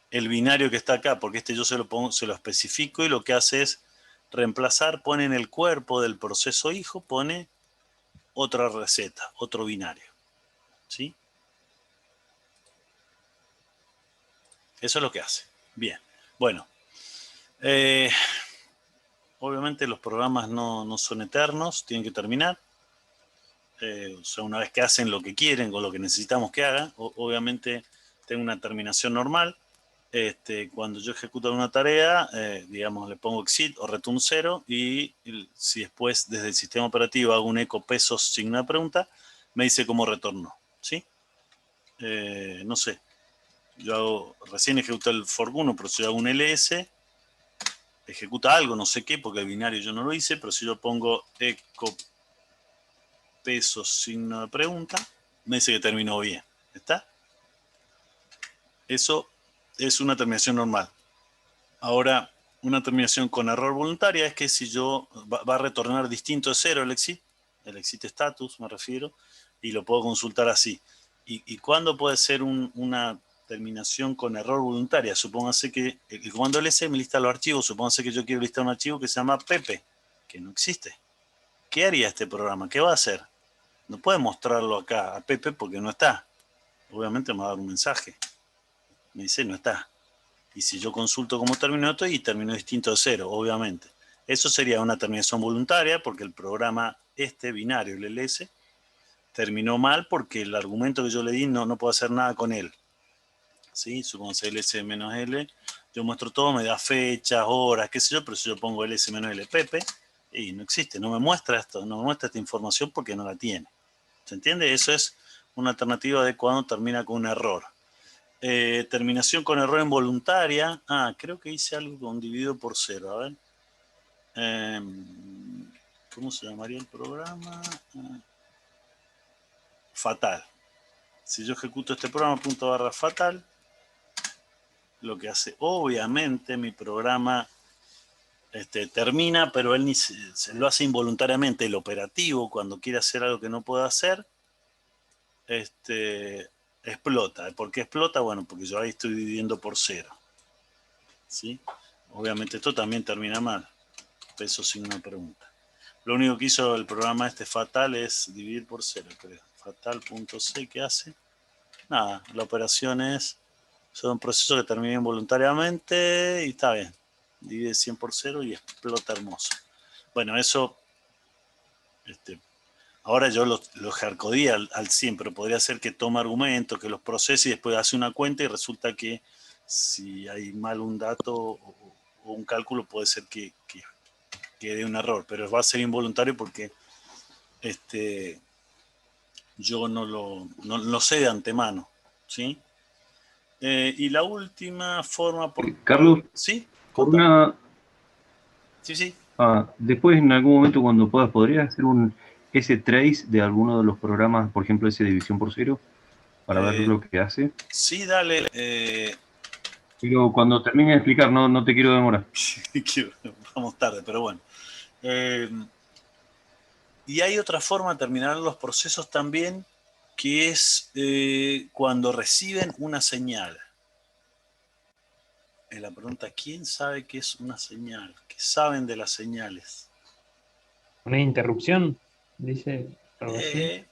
el binario que está acá, porque yo se lo especifico y lo que hace es reemplazar, pone en el cuerpo del proceso hijo, pone otra receta, otro binario. ¿Sí? Eso es lo que hace. Bien. Bueno. Obviamente los programas no son eternos, tienen que terminar. O sea, una vez que hacen lo que quieren o lo que necesitamos que hagan, obviamente tengo una terminación normal. Cuando yo ejecuto una tarea, digamos, le pongo exit o return 0 y si después desde el sistema operativo hago un eco pesos signo de pregunta, me dice cómo retornó. ¿Sí? No sé. Yo recién ejecuté el fork 1, pero si yo hago un ls, ejecuta algo, no sé qué, porque el binario yo no lo hice, pero si yo pongo eco pesos signo de pregunta, me dice que terminó bien. ¿Está? Eso es una terminación normal. Ahora, una terminación con error voluntaria es que si yo va a retornar distinto de 0 el exit status me refiero, y lo puedo consultar así. ¿Y cuándo puede ser una terminación con error voluntaria? Supóngase que el comando ls me lista los archivos, supóngase que yo quiero listar un archivo que se llama Pepe, que no existe. ¿Qué haría este programa? ¿Qué va a hacer? No puede mostrarlo acá a Pepe porque no está. Obviamente me va a dar un mensaje. Me dice no está. Y si yo consulto cómo terminó esto, y terminó distinto de 0, obviamente. Eso sería una terminación voluntaria porque el programa binario, el ls, terminó mal porque el argumento que yo le di no puedo hacer nada con él. ¿Sí? Supongamos ls-l, yo muestro todo, me da fechas, horas, qué sé yo, pero si yo pongo ls-l Pepe, y no existe, no me muestra esto, no me muestra esta información porque no la tiene. ¿Se entiende? Eso es una alternativa de cuando termina con un error. Terminación con error involuntaria. Creo que hice algo con dividido por 0. A ver. ¿Cómo se llamaría el programa? Fatal. Si yo ejecuto este programa ./fatal, lo que hace, obviamente, mi programa termina, pero él se lo hace involuntariamente. El operativo, cuando quiere hacer algo que no puede hacer, explota. ¿Por qué explota? Bueno, porque yo ahí estoy dividiendo por 0. ¿Sí? Obviamente esto también termina mal. Peso signo de pregunta. Lo único que hizo el programa fatal es dividir por 0, creo. Fatal.c, ¿qué hace? Nada, la operación es un proceso que termina involuntariamente y está bien. Divide 100 por 0 y explota hermoso. Bueno, eso ahora yo lo hardcodeé al 100, pero podría ser que tome argumentos, que los procese y después hace una cuenta y resulta que si hay mal un dato o un cálculo puede ser que dé un error, pero va a ser involuntario porque yo no lo sé de antemano, ¿sí? Y la última forma Carlos, ¿sí? por una... Sí. Después en algún momento cuando puedas, ¿podrías hacer un trace de alguno de los programas, por ejemplo ese división por 0, para ver lo que hace? Sí, dale. Pero cuando termine de explicar, no te quiero demorar. Vamos tarde, pero bueno. Y hay otra forma de terminar los procesos también, que es cuando reciben una señal. La pregunta, ¿quién sabe qué es una señal? ¿Qué saben de las señales? Una interrupción, dice algo así.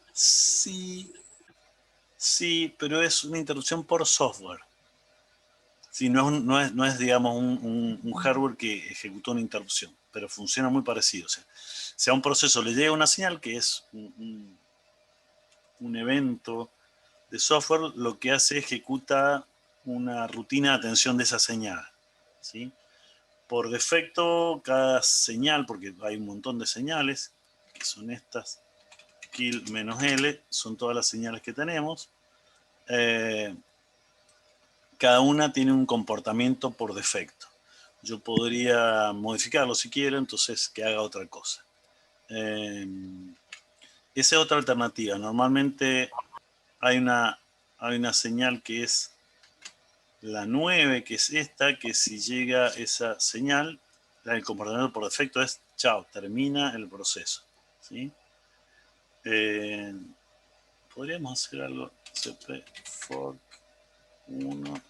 Sí, pero es una interrupción por software. Sí, no es digamos, un hardware que ejecutó una interrupción, pero funciona muy parecido. O sea, si a un proceso le llega una señal, que es un evento de software, lo que hace es ejecuta una rutina de atención de esa señal, ¿sí? Por defecto, cada señal, porque hay un montón de señales, que son estas, kill menos L, son todas las señales que tenemos. Cada una tiene un comportamiento por defecto. Yo podría modificarlo si quiero, entonces que haga otra cosa. Esa es otra alternativa. Normalmente hay una señal que es la 9, que es esta, que si llega esa señal, el comportamiento por defecto es chao, termina el proceso, ¿sí? Podríamos hacer algo, cp fork 1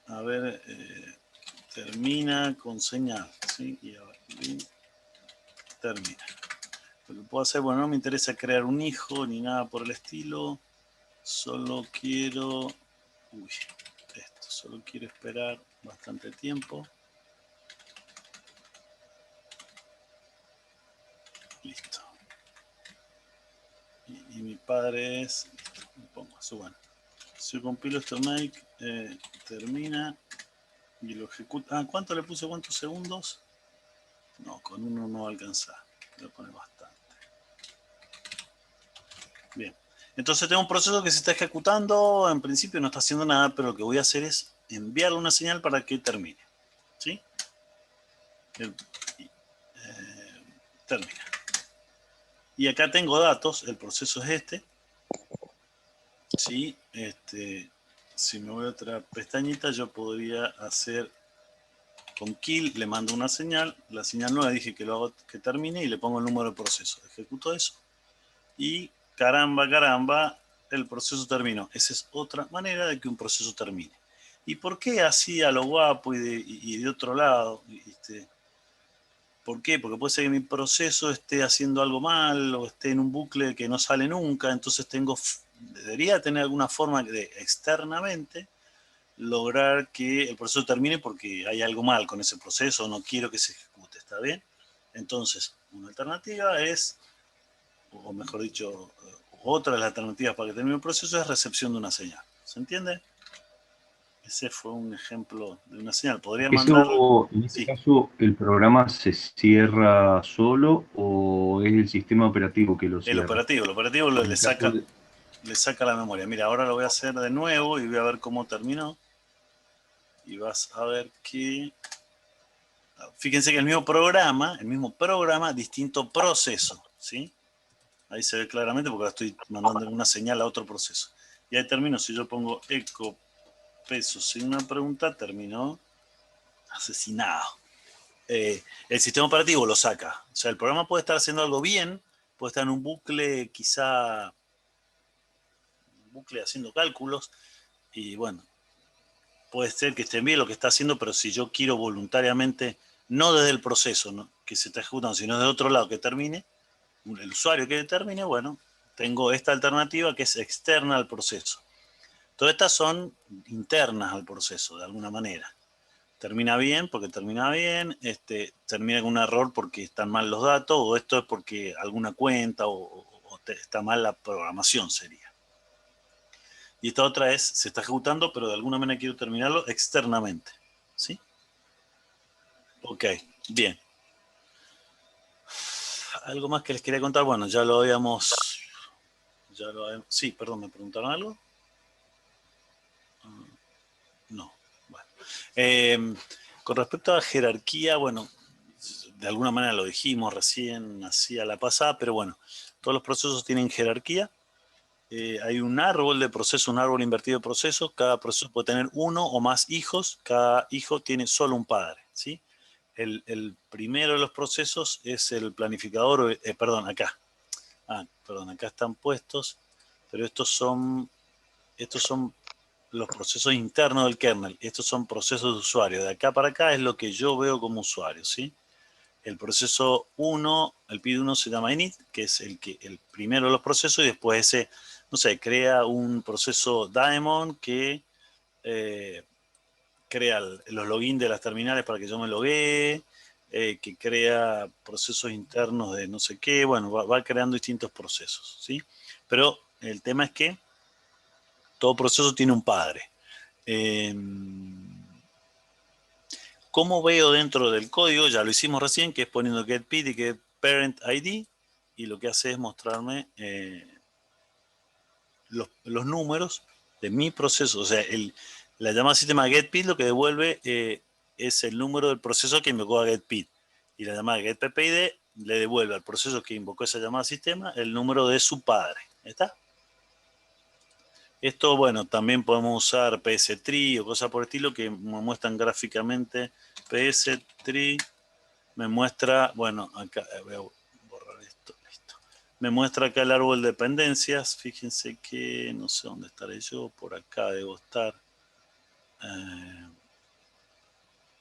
a ver, termina con señal, ¿sí? Y ahora termina. Lo que puedo hacer, bueno, no me interesa crear un hijo ni nada por el estilo, solo quiero, solo quiero esperar bastante tiempo. Listo. Y mi padre es, me pongo eso, bueno. Si compilo esto make, termina y lo ejecuta. ¿Cuánto le puse? ¿Cuántos segundos? No, con uno no va a alcanzar. Voy a poner bastante. Bien. Entonces tengo un proceso que se está ejecutando. En principio no está haciendo nada, pero lo que voy a hacer es enviarle una señal para que termine. ¿Sí? Termina. Y acá tengo datos. El proceso es este. ¿Sí? Si me voy a otra pestañita, yo podría hacer con kill, le mando una señal, la señal nueva dije que lo hago que termine y le pongo el número de proceso. Ejecuto eso y caramba, el proceso terminó. Esa es otra manera de que un proceso termine. ¿Y por qué así a lo guapo y de otro lado? ¿Por qué? Porque puede ser que mi proceso esté haciendo algo mal o esté en un bucle que no sale nunca, entonces debería tener alguna forma de externamente lograr que el proceso termine porque hay algo mal con ese proceso, no quiero que se ejecute, ¿está bien? Entonces, una alternativa es, o mejor dicho, otra de las alternativas para que termine el proceso es recepción de una señal. ¿Se entiende? Ese fue un ejemplo de una señal. Podría mandarlo. En este caso, ¿el programa se cierra solo o es el sistema operativo que lo cierra? El operativo le saca la memoria. Mira, ahora lo voy a hacer de nuevo y voy a ver cómo terminó. Y vas a ver que... Fíjense que el mismo programa, distinto proceso, ¿sí? Ahí se ve claramente porque ahora estoy mandando una señal a otro proceso. Y ahí termino. Si yo pongo eco peso sin una pregunta, terminó asesinado. El sistema operativo lo saca. O sea, el programa puede estar haciendo algo bien, puede estar en un bucle, quizá un bucle haciendo cálculos, y bueno, puede ser que esté bien lo que está haciendo, pero si yo quiero voluntariamente, no desde el proceso, ¿no?, que se está ejecutando, sino de otro lado que termine, el usuario que termine, bueno, tengo esta alternativa que es externa al proceso. Todas estas son internas al proceso, de alguna manera. Termina bien porque termina bien, termina con un error porque están mal los datos, o esto es porque alguna cuenta o está mal la programación sería. Y esta otra es, se está ejecutando, pero de alguna manera quiero terminarlo externamente. ¿Sí? Ok, bien. ¿Algo más que les quería contar? Bueno, ya lo habíamos... Sí, perdón, ¿me preguntaron algo? No, bueno. Con respecto a jerarquía, bueno, de alguna manera lo dijimos recién, así a la pasada, pero bueno, todos los procesos tienen jerarquía. Hay un árbol de procesos, un árbol invertido de procesos. Cada proceso puede tener uno o más hijos. Cada hijo tiene solo un padre, ¿sí? El primero de los procesos es el planificador, perdón, acá. Perdón, acá están puestos, pero estos son los procesos internos del kernel. Estos son procesos de usuario. De acá para acá es lo que yo veo como usuario, ¿sí? El proceso 1, el PID 1 se llama init, que es el primero de los procesos, y después ese, no sé, crea un proceso daemon que crea los logins de las terminales para que yo me loguee, que crea procesos internos de no sé qué, bueno, va creando distintos procesos, ¿sí? Pero el tema es que todo proceso tiene un padre. ¿Cómo veo dentro del código? Ya lo hicimos recién, que es poniendo getPid y getParentID, y lo que hace es mostrarme los números de mi proceso. O sea, la llamada sistema getPid lo que devuelve es el número del proceso que invocó a getPid. Y la llamada getPPID le devuelve al proceso que invocó esa llamada sistema el número de su padre. ¿Está? Esto, bueno, también podemos usar pstree o cosas por el estilo que me muestran gráficamente. pstree me muestra, bueno, acá voy a borrar esto, listo. Me muestra acá el árbol de dependencias. Fíjense que no sé dónde estaré yo, por acá debo estar.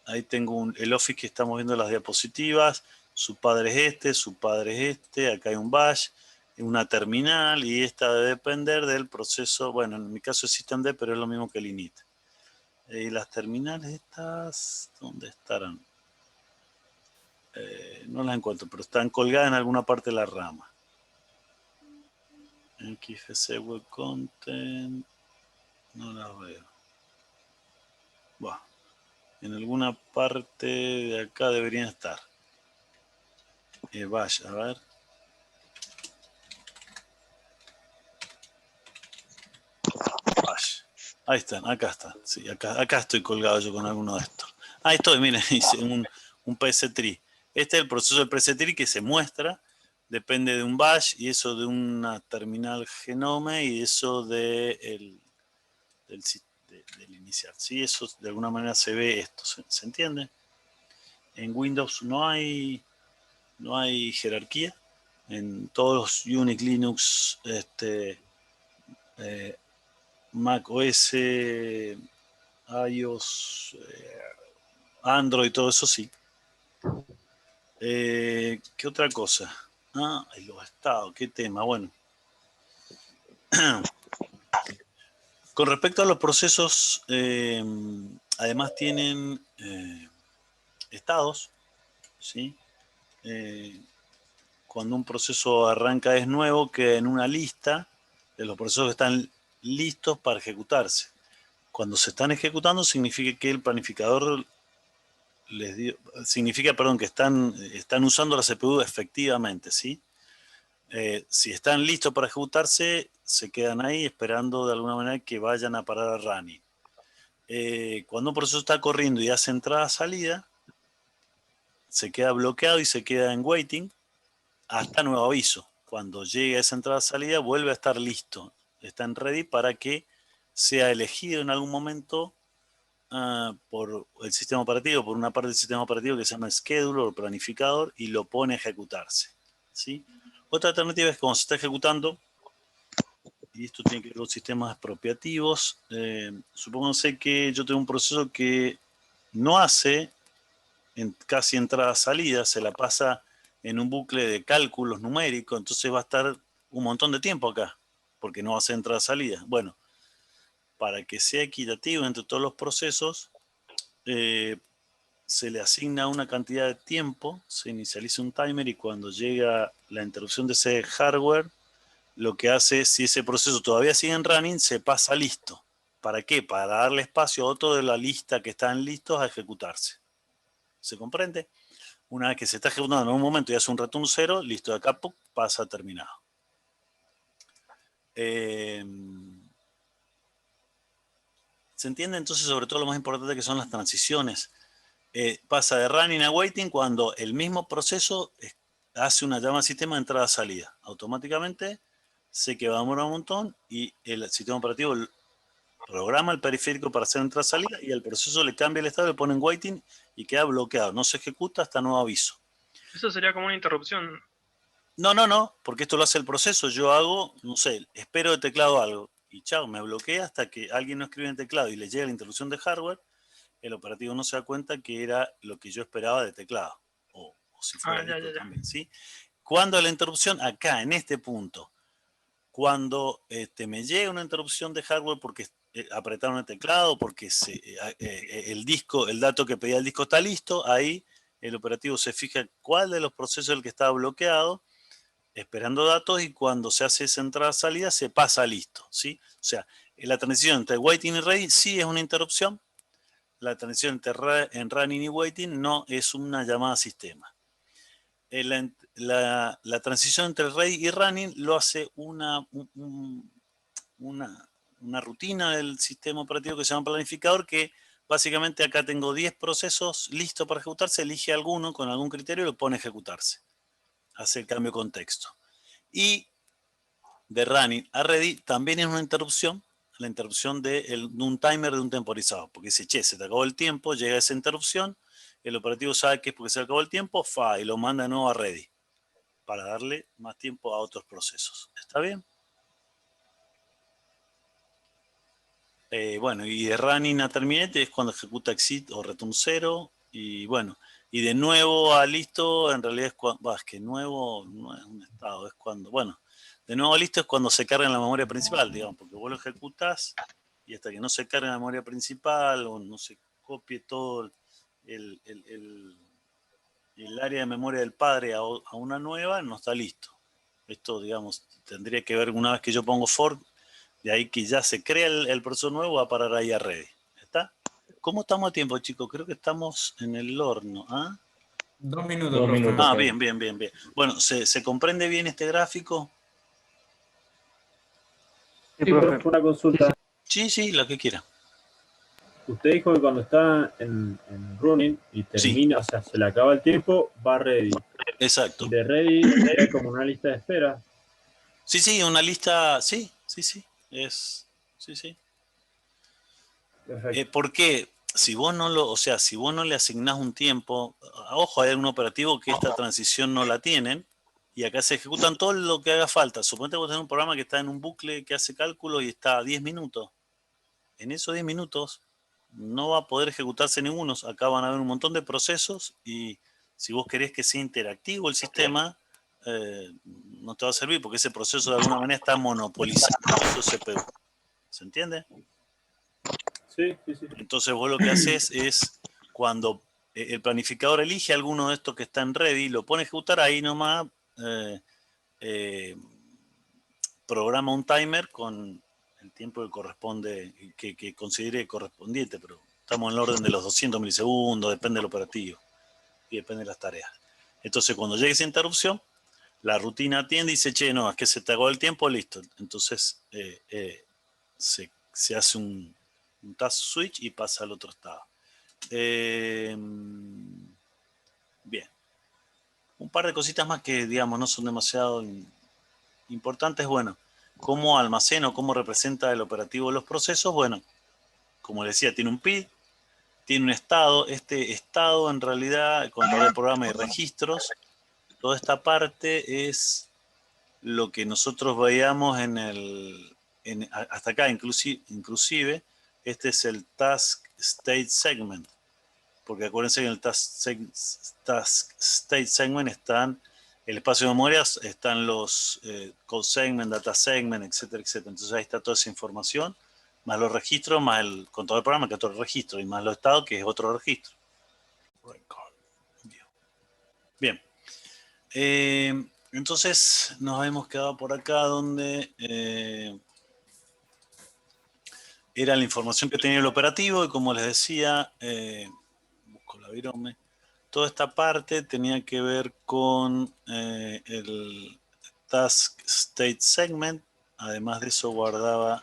Ahí tengo el Office que estamos viendo en las diapositivas. Su padre es este, su padre es este. Acá hay un bash, una terminal, y esta debe depender del proceso. Bueno, en mi caso es systemd, pero es lo mismo que el init. Y las terminales estas, ¿dónde estarán? No las encuentro, pero están colgadas en alguna parte de la rama. XFC Web Content, no las veo. Bueno, en alguna parte de acá deberían estar. Vaya, a ver. Vaya. Ahí están, acá están. Sí, acá estoy colgado yo con alguno de estos. Ahí estoy, miren, hice un pstree. Este es el proceso del pstree que se muestra. Depende de un bash, y eso de una terminal genome, y eso del inicial. ¿Sí? Eso de alguna manera se ve esto. ¿Se entiende? En Windows no hay jerarquía. En todos los Unix, Linux, Mac OS, iOS, Android, todo eso sí. ¿Qué otra cosa? Los estados, qué tema. Bueno. Con respecto a los procesos, además tienen estados, ¿sí? Cuando un proceso arranca es nuevo, queda en una lista de los procesos que están listos para ejecutarse. Cuando se están ejecutando significa que el planificador que están usando la CPU efectivamente, ¿sí? Si están listos para ejecutarse, se quedan ahí esperando de alguna manera que vayan a parar a running. Cuando un proceso está corriendo y hace entrada-salida, se queda bloqueado y se queda en waiting hasta nuevo aviso. Cuando llegue a esa entrada-salida, vuelve a estar listo. Está en ready para que sea elegido en algún momento por el sistema operativo, por una parte del sistema operativo que se llama scheduler o planificador, y lo pone a ejecutarse, ¿sí? Otra alternativa es que cuando se está ejecutando, y esto tiene que ver con sistemas expropiativos, supónganse que yo tengo un proceso que no hace casi entrada-salida, se la pasa en un bucle de cálculos numéricos, entonces va a estar un montón de tiempo acá, porque no hace entrada-salida. Bueno, para que sea equitativo entre todos los procesos, se le asigna una cantidad de tiempo, se inicializa un timer, y cuando llega la interrupción de ese hardware, lo que hace es, si ese proceso todavía sigue en running, se pasa listo. ¿Para qué? Para darle espacio a otro de la lista que están listos a ejecutarse. ¿Se comprende? Una vez que se está ejecutando en un momento y hace un return 0, listo, de acá pasa terminado. ¿Se entiende? Entonces, sobre todo lo más importante que son las transiciones. Pasa de running a waiting cuando el mismo proceso hace una llamada al sistema de entrada-salida. Automáticamente sé que va a demorar un montón, y el sistema operativo programa el periférico para hacer entrada-salida y el proceso le cambia el estado, le pone en waiting y queda bloqueado. No se ejecuta hasta nuevo aviso. Eso sería como una interrupción. No, porque esto lo hace el proceso. Yo hago, no sé, espero de teclado algo y chao, me bloquea hasta que alguien no escribe en el teclado y le llega la interrupción de hardware. El operativo no se da cuenta que era lo que yo esperaba de teclado. O si fuera disco también, ¿sí? Cuando la interrupción, acá, en este punto, cuando me llega una interrupción de hardware porque apretaron el teclado, porque el disco, el dato que pedía el disco está listo, ahí el operativo se fija cuál de los procesos es el que estaba bloqueado, esperando datos, y cuando se hace esa entrada-salida se pasa a listo, ¿sí? O sea, la transición entre waiting y ready sí es una interrupción. La transición entre en running y waiting no es una llamada a sistema. La transición entre ready y running lo hace una rutina del sistema operativo que se llama planificador, que básicamente acá tengo 10 procesos listos para ejecutarse, elige alguno con algún criterio y lo pone a ejecutarse. Hace el cambio de contexto. Y de running a ready también es una interrupción, la interrupción de un timer de un temporizador, porque dice, che, se te acabó el tiempo, llega esa interrupción, el operativo sabe que es porque se acabó el tiempo, y lo manda de nuevo a ready, para darle más tiempo a otros procesos. ¿Está bien? Bueno, y de running a terminate es cuando ejecuta exit o return 0, y bueno, y de nuevo a listo, en realidad es cuando, es que nuevo no es un estado, es cuando, bueno, de nuevo a listo es cuando se carga en la memoria principal, digamos, porque vos lo ejecutás y hasta que no se cargue en la memoria principal o no se copie todo el área de memoria del padre a una nueva, no está listo. Esto, digamos, tendría que ver una vez que yo pongo fork, de ahí que ya se crea el proceso nuevo, va a parar ahí a ready. ¿Está? ¿Cómo estamos a tiempo, chicos? Creo que estamos en el horno. ¿Ah? 2 minutos. 2 minutos. Ah, bien. Bueno, ¿se comprende bien este gráfico? Sí, profe, una consulta. Sí, la que quiera. Usted dijo que cuando está en running y termina, o sea, se le acaba el tiempo, va ready. Exacto. Y de ready es como una lista de espera. Sí, una lista, sí. Sí. Perfecto. Porque si vos no le asignás un tiempo, ojo, hay un operativo que esta transición no la tienen, y acá se ejecutan todo lo que haga falta. Suponete que vos tenés un programa que está en un bucle que hace cálculo y está a 10 minutos. En esos 10 minutos no va a poder ejecutarse ninguno. Acá van a haber un montón de procesos y si vos querés que sea interactivo el sistema, no te va a servir porque ese proceso de alguna manera está monopolizado por su CPU. ¿Se entiende? Sí. Entonces vos lo que haces es, cuando el planificador elige alguno de estos que está en ready, lo pone a ejecutar ahí nomás, programa un timer con el tiempo que corresponde, que considere correspondiente, pero estamos en el orden de los 200 milisegundos, depende del operativo y depende de las tareas. Entonces cuando llegue esa interrupción, la rutina atiende y dice, che, no, es que se te acabó el tiempo, listo. Entonces se hace un task switch y pasa al otro estado. Bien. Un par de cositas más que, digamos, no son demasiado importantes. Bueno, cómo almacena o cómo representa el operativo los procesos. Bueno, como les decía, tiene un PID, tiene un estado. Este estado, en realidad, el contador de programa y registros, toda esta parte es lo que nosotros veíamos hasta acá, inclusive, este es el Task State Segment, porque acuérdense que en el Task State Segment están el espacio de memorias, están los Code Segment, Data Segment, etcétera. Entonces ahí está toda esa información, más los registros, más el contador de programa, que es otro registro, y más los estados, que es otro registro. Bien. Entonces nos habíamos quedado por acá donde era la información que tenía el operativo, y como les decía, busco la virome, toda esta parte tenía que ver con el Task State Segment. Además de eso guardaba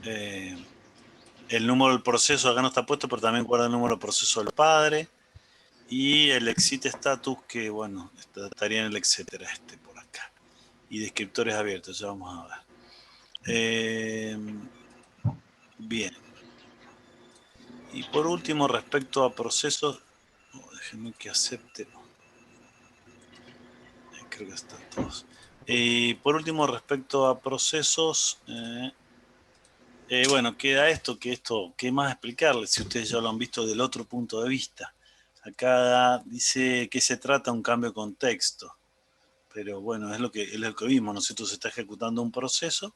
el número del proceso, acá no está puesto, pero también guarda el número del proceso del padre. Y el exit status, que bueno, estaría en el etcétera por acá. Y descriptores abiertos, ya vamos a ver. Bien. Y por último, respecto a procesos, déjenme que acepte. Creo que están todos. Por último, respecto a procesos, bueno, queda esto, ¿qué más explicarles? Si ustedes ya lo han visto del otro punto de vista. Acá dice que se trata un cambio de contexto. Pero bueno, es lo que vimos, ¿no es cierto? Se está ejecutando un proceso.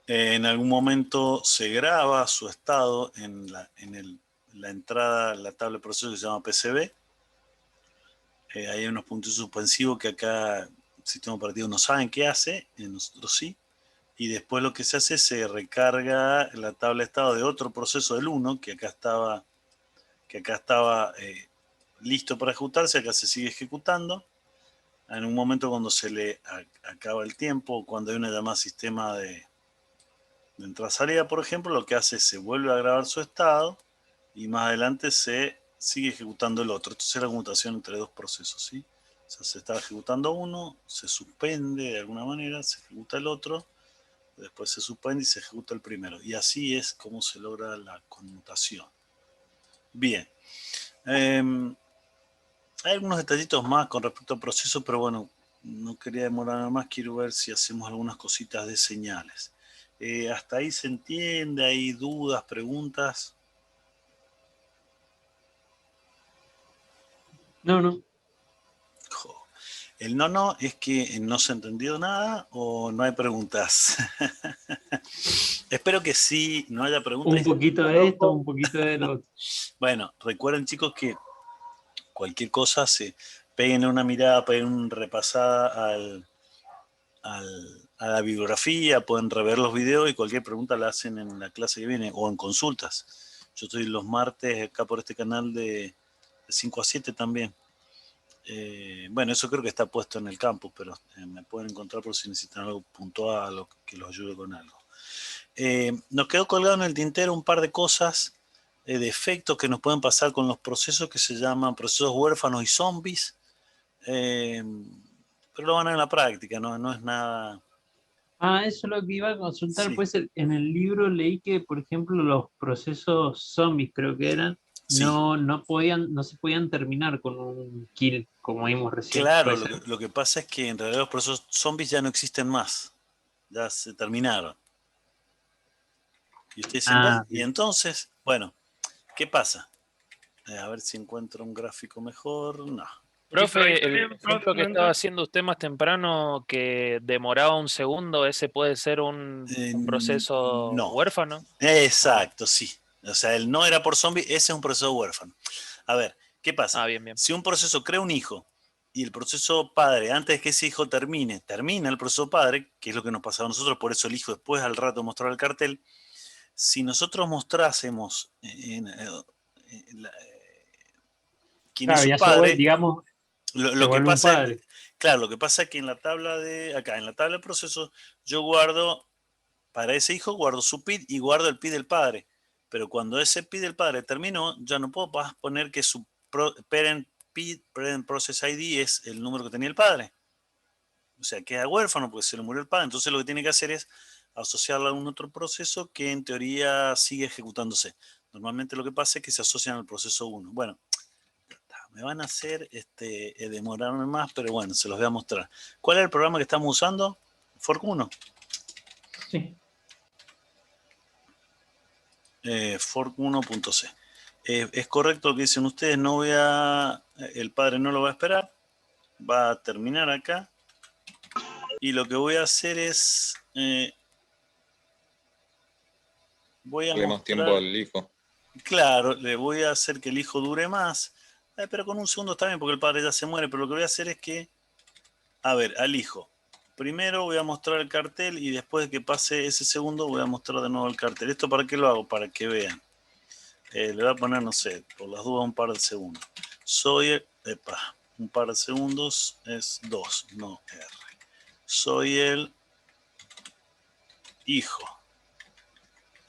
En algún momento se graba su estado en la entrada, la tabla de procesos que se llama PCB. Hay unos puntos suspensivos que acá el sistema operativo no saben qué hace, nosotros sí. Y después lo que se hace es se recarga la tabla de estado de otro proceso del 1, que acá estaba listo para ejecutarse, acá se sigue ejecutando. En un momento cuando se le acaba el tiempo, cuando hay una llamada sistema de entrada-salida, por ejemplo, lo que hace es se vuelve a grabar su estado y más adelante se sigue ejecutando el otro. Entonces es la conmutación entre dos procesos, ¿sí? O sea, se está ejecutando uno, se suspende de alguna manera, se ejecuta el otro, después se suspende y se ejecuta el primero. Y así es como se logra la conmutación. Bien. Hay algunos detallitos más con respecto al proceso, pero bueno, no quería demorarme más. Quiero ver si hacemos algunas cositas de señales. ¿Hasta ahí se entiende? ¿Hay dudas, preguntas? No. El no es que no se ha entendido nada o no hay preguntas. Espero que sí, no haya preguntas. Un poquito de esto, un poquito de lo otro. Bueno, recuerden, chicos, que cualquier cosa se peguen una mirada, peguen una repasada a la bibliografía, pueden rever los videos y cualquier pregunta la hacen en la clase que viene o en consultas. Yo estoy los martes acá por este canal de 5 a 7 también. Bueno, eso creo que está puesto en el campus, pero me pueden encontrar por si necesitan algo puntual o que los ayude con algo. Nos quedó colgado en el tintero un par de cosas, de efectos que nos pueden pasar con los procesos que se llaman procesos huérfanos y zombies. Pero lo van a ver en la práctica, no es nada. Eso es lo que iba a consultar. Sí. Pues en el libro leí que, por ejemplo, los procesos zombies, creo que eran, Sí. no se podían terminar con un kill, como vimos recién. Claro, lo que pasa es que en realidad los procesos zombies ya no existen más. Ya se terminaron. Y ustedes dicen, y entonces, bueno, ¿qué pasa? A ver si encuentro un gráfico mejor. No. Profe, el ejemplo que estaba haciendo usted más temprano, que demoraba un segundo, ¿ese puede ser un proceso huérfano? Exacto, sí. O sea, el no era por zombie, ese es un proceso huérfano. A ver, ¿qué pasa? Bien. Si un proceso crea un hijo y el proceso padre, antes de que ese hijo termina el proceso padre, que es lo que nos pasaba a nosotros, por eso el hijo después al rato mostró el cartel. Si nosotros mostrásemos quién es su padre, digamos, lo que pasa, claro, lo que pasa es que en la tabla de procesos, yo guardo, para ese hijo guardo su PID y guardo el PID del padre. Pero cuando ese PID del padre terminó, ya no puedo poner que su parent PID, parent process ID, es el número que tenía el padre. O sea, queda huérfano porque se le murió el padre. Entonces lo que tiene que hacer es asociarlo a un otro proceso que en teoría sigue ejecutándose. Normalmente lo que pasa es que se asocian al proceso 1. Bueno, me van a hacer demorarme más, pero bueno, se los voy a mostrar. ¿Cuál es el programa que estamos usando? Fork 1. Sí. Fork1.c. Es correcto lo que dicen ustedes, el padre no lo va a esperar, va a terminar acá. Y lo que voy a hacer es... voy a darle más tiempo al hijo. Claro, le voy a hacer que el hijo dure más. Pero con un segundo está bien porque el padre ya se muere. Pero lo que voy a hacer es que... A ver, al hijo. Primero voy a mostrar el cartel y después de que pase ese segundo voy a mostrar de nuevo el cartel. ¿Esto para qué lo hago? Para que vean. Le voy a poner, no sé, por las dudas un par de segundos. Un par de segundos es 2, no R. Soy el hijo.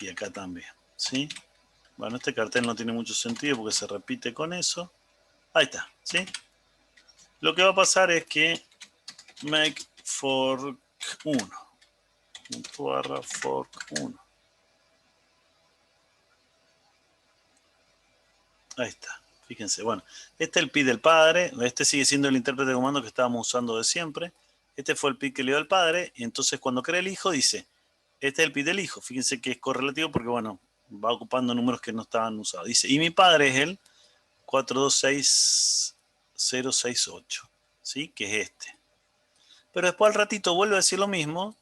Y acá también, ¿sí? Bueno, este cartel no tiene mucho sentido porque se repite con eso. Ahí está, ¿sí? Lo que va a pasar es que make fork 1. .fork1. Ahí está. Fíjense, bueno, este es el PID del padre, este sigue siendo el intérprete de comando que estábamos usando de siempre. Este fue el PID que le dio al padre, y entonces cuando crea el hijo dice, este es el PID del hijo. Fíjense que es correlativo porque, bueno, va ocupando números que no estaban usados. Dice, y mi padre es el 426068, ¿sí? Que es este. Pero después al ratito vuelve a decir lo mismo,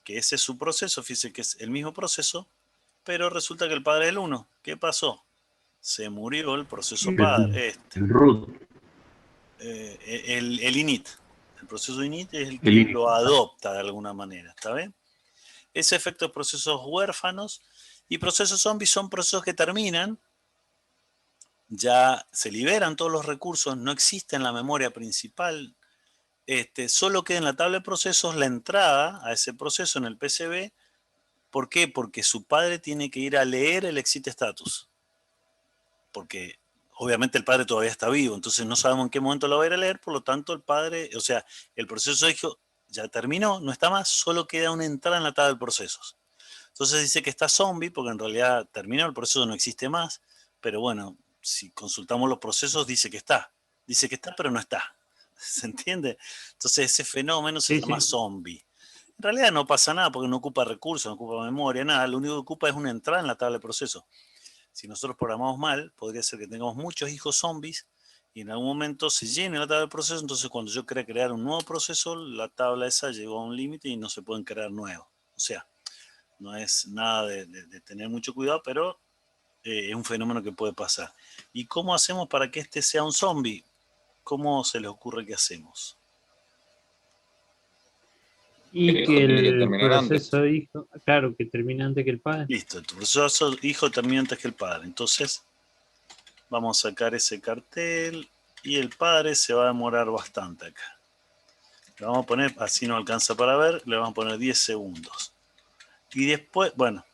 que ese es su proceso, fíjense que es el mismo proceso, pero resulta que el padre es el 1. ¿Qué pasó? Se murió el proceso padre, El root. el init. El proceso init es el que El init. lo adopta de alguna manera, ¿está bien? Ese efecto de procesos huérfanos y procesos zombies son procesos que terminan, ya se liberan todos los recursos, no existe en la memoria principal, solo queda en la tabla de procesos la entrada a ese proceso en el PCB. ¿Por qué? Porque su padre tiene que ir a leer el exit status. Porque obviamente el padre todavía está vivo, entonces no sabemos en qué momento lo va a ir a leer, por lo tanto el padre, o sea, el proceso de hijo ya terminó, no está más, solo queda una entrada en la tabla de procesos. Entonces dice que está zombie, porque en realidad terminó, el proceso no existe más, pero bueno, si consultamos los procesos dice que está, pero no está, ¿se entiende? Entonces ese fenómeno se llama zombie. En realidad no pasa nada porque no ocupa recursos, no ocupa memoria, nada, lo único que ocupa es una entrada en la tabla de procesos. Si nosotros programamos mal, podría ser que tengamos muchos hijos zombies y en algún momento se llene la tabla de procesos, entonces cuando yo quiera crear un nuevo proceso, la tabla esa llegó a un límite y no se pueden crear nuevos. O sea, no es nada de tener mucho cuidado, pero es un fenómeno que puede pasar. ¿Y cómo hacemos para que este sea un zombie? ¿Cómo se les ocurre que hacemos? Y que el proceso hijo, claro, que termine antes que el padre. Listo, el proceso hijo termina antes que el padre. Entonces, vamos a sacar ese cartel y el padre se va a demorar bastante acá. Le vamos a poner, así no alcanza para ver, le vamos a poner 10 segundos. Y después, bueno,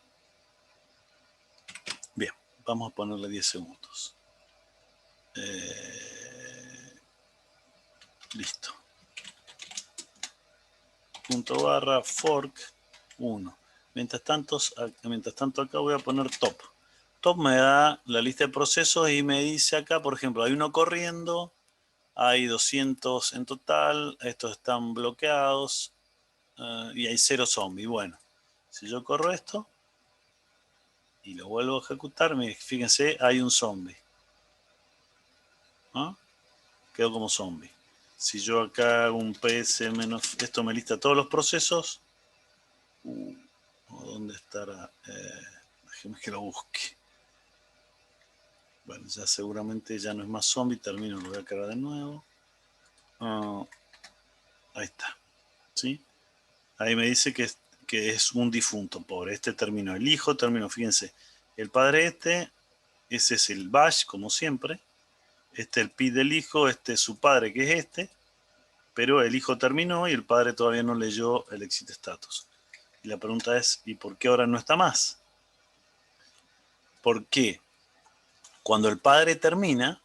bien, vamos a ponerle 10 segundos. Listo. Punto barra fork 1. Mientras tanto acá voy a poner top. Top me da la lista de procesos y me dice acá, por ejemplo, hay uno corriendo, hay 200 en total, estos están bloqueados y hay 0 zombies. Bueno, si yo corro esto y lo vuelvo a ejecutar, fíjense, hay un zombie. ¿No? Quedó como zombie. Si yo acá hago un PS menos, esto me lista todos los procesos. ¿Dónde estará? Déjeme que lo busque. Bueno, ya seguramente ya no es más zombie. Termino, lo voy a cargar de nuevo. Ahí está. ¿Sí? Ahí me dice que es un difunto, pobre. Este terminó. El hijo terminó. Fíjense. El padre ese es el bash, como siempre. Este es el PID del hijo, este es su padre, que es este, pero el hijo terminó y el padre todavía no leyó el exit status. Y la pregunta es, ¿y por qué ahora no está más? Porque cuando el padre termina,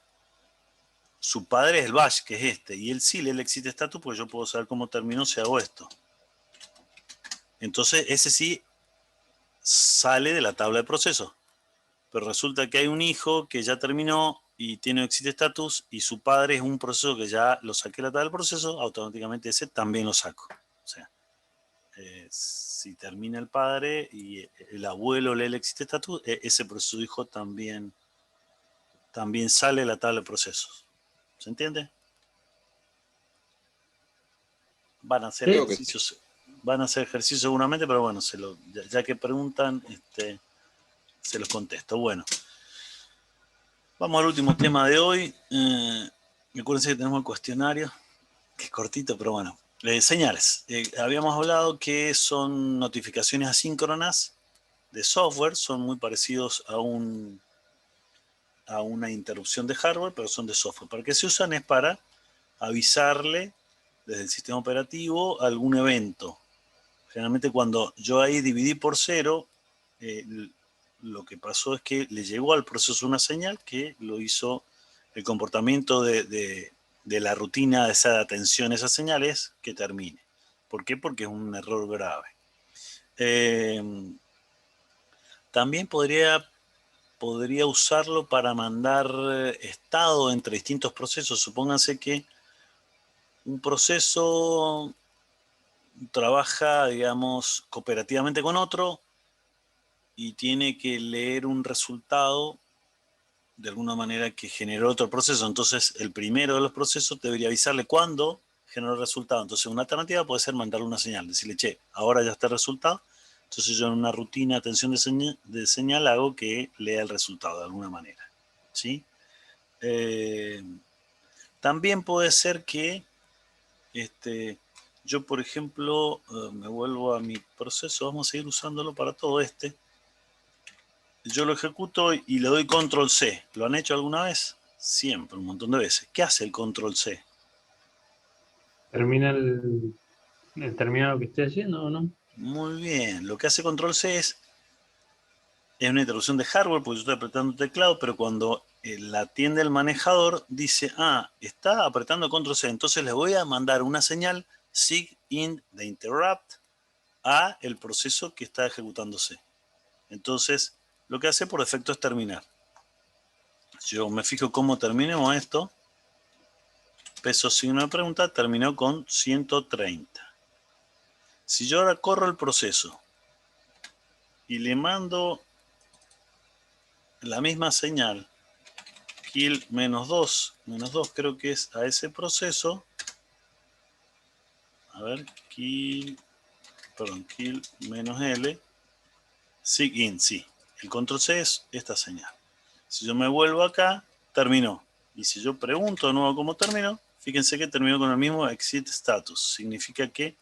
su padre es el bash, que es este, y él sí lee el exit status, pues yo puedo saber cómo terminó si hago esto. Entonces ese sí sale de la tabla de procesos. Pero resulta que hay un hijo que ya terminó y tiene exit status y su padre es un proceso que ya lo saqué de la tabla del proceso, automáticamente ese también lo saco. O sea, si termina el padre y el abuelo lee el exit status, ese proceso hijo también sale de la tabla de procesos. ¿Se entiende? Van a hacer ejercicios. Van a hacer ejercicios seguramente, pero bueno, ya que preguntan, se los contesto. Bueno. Vamos al último tema de hoy. Acuérdense que tenemos el cuestionario, que es cortito, pero bueno. Señales. Habíamos hablado que son notificaciones asíncronas de software, son muy parecidos a una interrupción de hardware, pero son de software. ¿Para qué se usan? Es para avisarle desde el sistema operativo algún evento. Generalmente cuando yo ahí dividí por 0, lo que pasó es que le llegó al proceso una señal que lo hizo el comportamiento de la rutina de esa atención a esas señales que termine. ¿Por qué? Porque es un error grave. También podría usarlo para mandar estado entre distintos procesos. Supónganse que un proceso trabaja, digamos, cooperativamente con otro y tiene que leer un resultado de alguna manera que generó otro proceso. Entonces, el primero de los procesos debería avisarle cuándo generó el resultado. Entonces, una alternativa puede ser mandarle una señal, decirle, che, ahora ya está el resultado. Entonces, yo en una rutina de atención de señal hago que lea el resultado de alguna manera. ¿Sí? También puede ser que yo, por ejemplo, me vuelvo a mi proceso, vamos a seguir usándolo para todo este. Yo lo ejecuto y le doy control C. ¿Lo han hecho alguna vez? Siempre, un montón de veces. ¿Qué hace el control C? ¿Termina el terminado que esté haciendo o no? Muy bien. Lo que hace control C es una interrupción de hardware porque yo estoy apretando el teclado, pero cuando la atiende el manejador dice, está apretando control C, entonces le voy a mandar una señal sig in the interrupt a el proceso que está ejecutándose. Entonces, lo que hace por defecto es terminar. Si yo me fijo cómo terminó esto, peso signo de pregunta, terminó con 130. Si yo ahora corro el proceso y le mando la misma señal, kill -2 creo que es a ese proceso, a ver, kill -L, sig in, sí, el control C es esta señal. Si yo me vuelvo acá, terminó. Y si yo pregunto de nuevo cómo terminó, fíjense que terminó con el mismo exit status. Significa que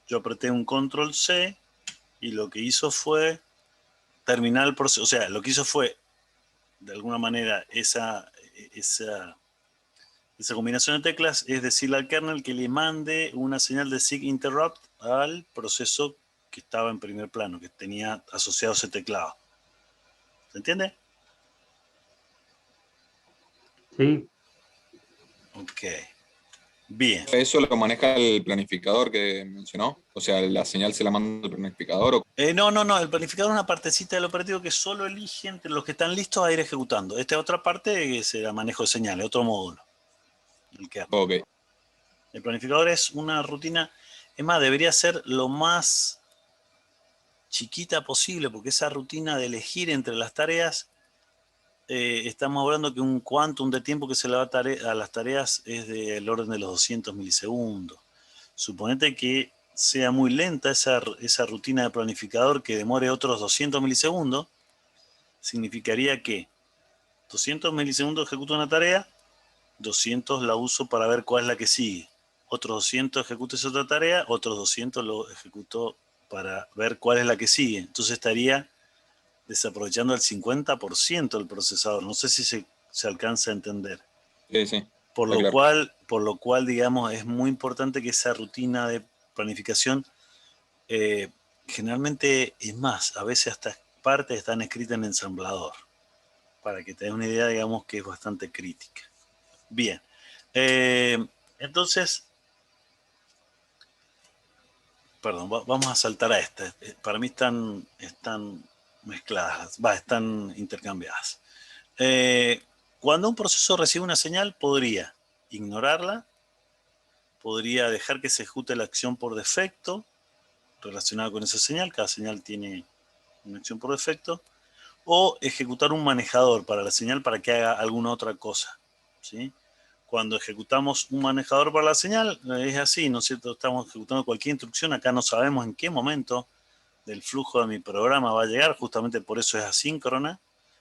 yo apreté un control C y lo que hizo fue terminar el proceso. O sea, lo que hizo fue, de alguna manera, esa combinación de teclas es decirle al kernel que le mande una señal de sig interrupt al proceso que estaba en primer plano, que tenía asociado ese teclado. ¿Se entiende? Sí. Ok. Bien. ¿Eso lo maneja el planificador que mencionó? O sea, ¿la señal se la manda al planificador? ¿O? No. El planificador es una partecita del operativo que solo elige entre los que están listos a ir ejecutando. Esta otra parte es el manejo de señales, otro módulo. Okay. El planificador es una rutina, es más, debería ser lo más chiquita posible, porque esa rutina de elegir entre las tareas, estamos hablando que un quantum de tiempo que se le da a las tareas es del orden de los 200 milisegundos. Suponete que sea muy lenta esa rutina de planificador que demore otros 200 milisegundos, significaría que 200 milisegundos ejecuto una tarea, 200 la uso para ver cuál es la que sigue. Otros 200 ejecuto esa otra tarea, otros 200 lo ejecuto para ver cuál es la que sigue. Entonces estaría desaprovechando el 50% del procesador. No sé si se alcanza a entender. Sí. Por lo cual, digamos, es muy importante que esa rutina de planificación, generalmente, es más, a veces hasta partes están escritas en ensamblador, para que te des una idea, digamos, que es bastante crítica. Bien, entonces, perdón, vamos a saltar a esta. Para mí están mezcladas, están intercambiadas. Cuando un proceso recibe una señal, podría ignorarla, podría dejar que se ejecute la acción por defecto relacionada con esa señal. Cada señal tiene una acción por defecto. O ejecutar un manejador para la señal para que haga alguna otra cosa, ¿sí? Cuando ejecutamos un manejador para la señal, es así, ¿no es cierto? Estamos ejecutando cualquier instrucción, acá no sabemos en qué momento del flujo de mi programa va a llegar, justamente por eso es asíncrona.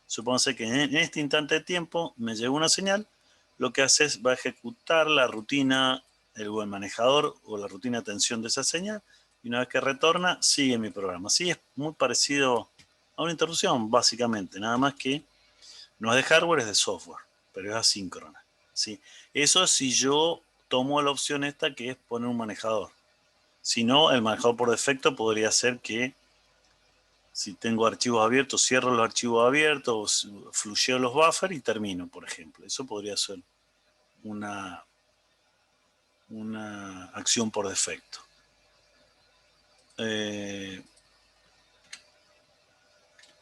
Supónganse que en este instante de tiempo me llegó una señal, lo que hace es va a ejecutar la rutina, el manejador o la rutina de atención de esa señal, y una vez que retorna, sigue mi programa. Sí, es muy parecido a una interrupción, básicamente, nada más que no es de hardware, es de software, pero es asíncrona, ¿sí? Eso es si yo tomo la opción esta que es poner un manejador. Si no, el manejador por defecto podría ser que si tengo archivos abiertos, cierro los archivos abiertos, fluyeo los buffers y termino, por ejemplo. Eso podría ser una acción por defecto.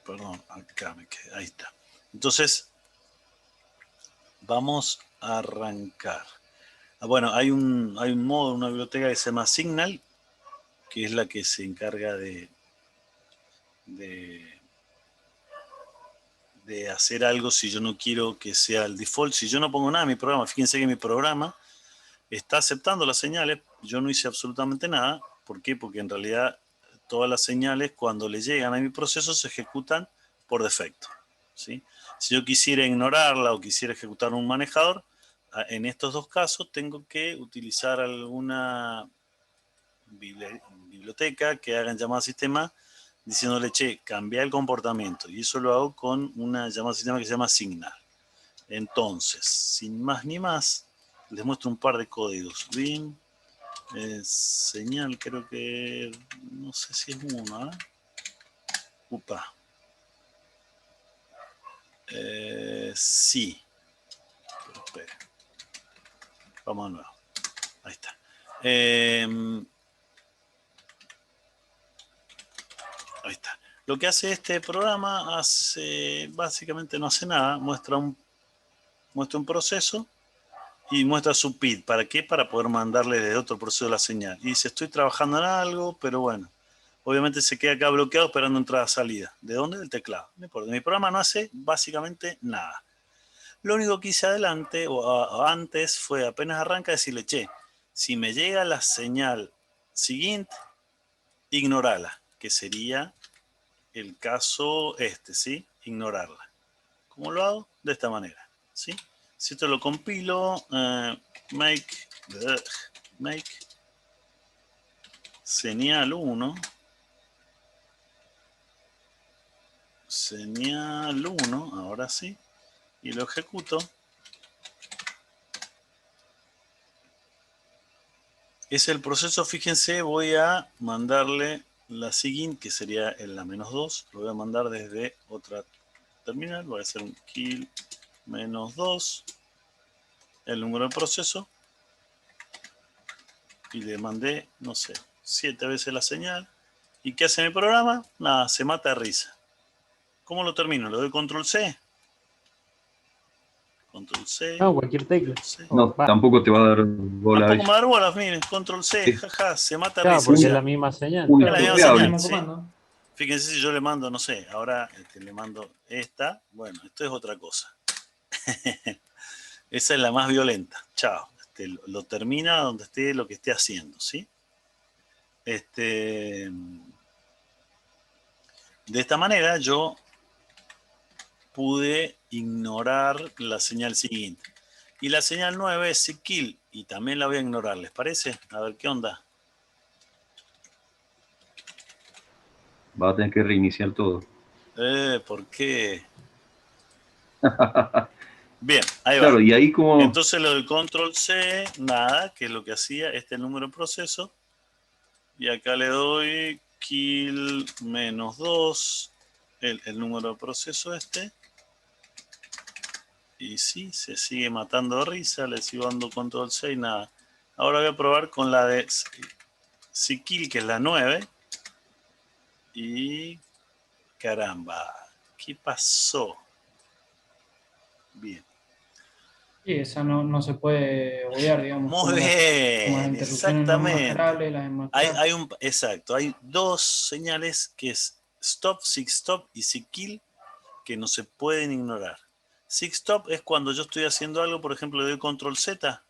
Perdón, acá me quedé. Ahí está. Entonces, vamos a arrancar. Bueno, hay un modo, una biblioteca que se llama Signal, que es la que se encarga de hacer algo si yo no quiero que sea el default. Si yo no pongo nada en mi programa, fíjense que mi programa está aceptando las señales, yo no hice absolutamente nada. ¿Por qué? Porque en realidad todas las señales cuando le llegan a mi proceso se ejecutan por defecto, ¿sí? Si yo quisiera ignorarla o quisiera ejecutar un manejador, en estos dos casos tengo que utilizar alguna biblioteca que hagan llamada sistema diciéndole, che, cambia el comportamiento. Y eso lo hago con una llamada sistema que se llama Signal. Entonces, sin más ni más, les muestro un par de códigos. Bin, señal, creo que, no sé si es uno, ¿eh? Upa. Sí. Pero espere. Vamos de nuevo. Ahí está. Ahí está. Lo que hace este programa básicamente no hace nada. Muestra un proceso y muestra su PID. ¿Para qué? Para poder mandarle de otro proceso la señal. Y dice, estoy trabajando en algo, pero bueno. Obviamente se queda acá bloqueado esperando entrada-salida. ¿De dónde? Del teclado. No importa. Mi programa no hace básicamente nada. Lo único que hice adelante o antes fue apenas arranca decirle, che, si me llega la señal siguiente, ignorala, que sería el caso ¿sí? Ignorarla. ¿Cómo lo hago? De esta manera, ¿sí? Si esto lo compilo, make señal 1, señal 1, ahora sí, y lo ejecuto. Es el proceso, fíjense, voy a mandarle la SIGINT, que sería la -2, lo voy a mandar desde otra terminal, voy a hacer un kill -2, el número de proceso, y le mandé, no sé, 7 veces la señal. ¿Y qué hace mi programa? Nada, se mata de risa. ¿Cómo lo termino? ¿Le doy control C? Control C. No, cualquier tecla. No, tampoco te va a dar bola. Tampoco me da bolas, miren, control C, jaja, se mata de Claro, risa. porque es la misma señal. Es la misma señal, ¿sí? ¿sí? Fíjense si yo le mando, no sé, ahora le mando esta, bueno, esto es otra cosa. Esa es la más violenta. Chao. Lo termina donde esté lo que esté haciendo, ¿sí? De esta manera yo pude ignorar la señal siguiente. Y la señal 9 es kill y también la voy a ignorar, ¿les parece? A ver qué onda. Va a tener que reiniciar todo. ¿Por qué? Bien, ahí claro, va. Y ahí como... Entonces lo del control C, nada, que es lo que hacía, el número de proceso. Y acá le doy kill -2, el número de proceso Y sí, se sigue matando de risa, le sigo dando control C y nada. Ahora voy a probar con la de kill, que es la 9. Y caramba, ¿qué pasó? Bien. Y esa no se puede obviar, digamos. Muy bien, exactamente. Exacto, hay dos señales que es stop, sig stop y sig kill que no se pueden ignorar. Sig stop es cuando yo estoy haciendo algo, por ejemplo, le doy control Z,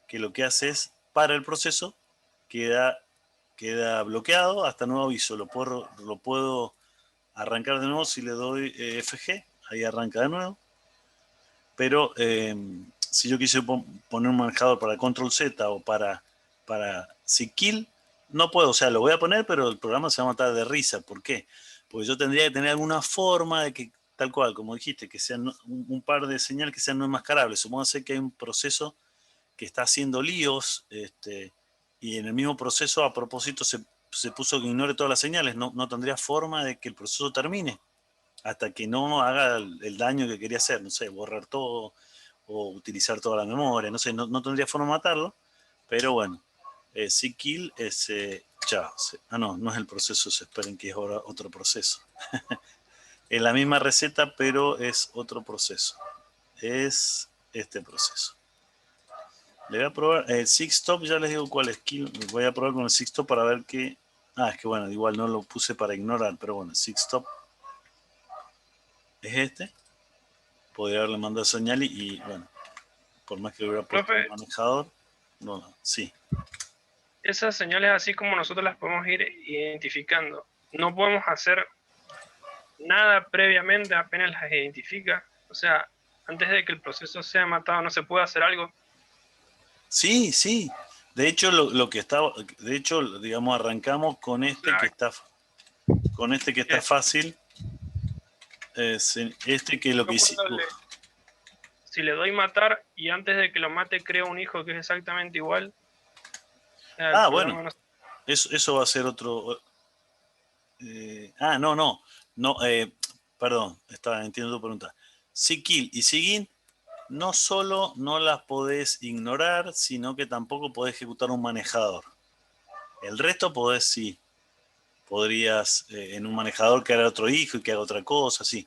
que lo que hace es para el proceso, queda bloqueado hasta nuevo aviso. Lo puedo arrancar de nuevo si le doy FG, ahí arranca de nuevo. Pero si yo quise poner un manejador para control Z o para sig kill, no puedo. O sea, lo voy a poner, pero el programa se va a matar de risa. ¿Por qué? Porque yo tendría que tener alguna forma de que, tal cual, como dijiste, que sean un par de señales que sean no enmascarables. Supóngase que hay un proceso que está haciendo líos y en el mismo proceso a propósito se puso que ignore todas las señales. No tendría forma de que el proceso termine hasta que no haga el daño que quería hacer. No sé, borrar todo o utilizar toda la memoria. No sé, no tendría forma de matarlo. Pero bueno, ckill es ya. No es el proceso, se esperen que es ahora otro proceso. Es la misma receta, pero es otro proceso. Es este proceso. Le voy a probar el SIGSTOP, ya les digo cuál es. Voy a probar con el SIGSTOP para ver qué. Es que bueno, igual no lo puse para ignorar, pero bueno, el SIGSTOP es este. Podría haberle mandado señal y bueno, por más que le hubiera puesto el manejador, no, sí. Esas señales, así como nosotros las podemos ir identificando, no podemos hacer nada previamente apenas las identifica. O sea, antes de que el proceso sea matado, no se puede hacer algo. Sí, sí. De hecho, lo que estaba, de hecho, digamos, arrancamos con este que está, fácil. Este que lo que hice. Si le doy matar y antes de que lo mate creo un hijo que es exactamente igual. Bueno. Eso va a ser otro. No. Perdón, entiendo tu pregunta. ckill y cgint no solo no las podés ignorar, sino que tampoco podés ejecutar un manejador. El resto podés, sí. Podrías en un manejador que haga otro hijo y que haga otra cosa, sí.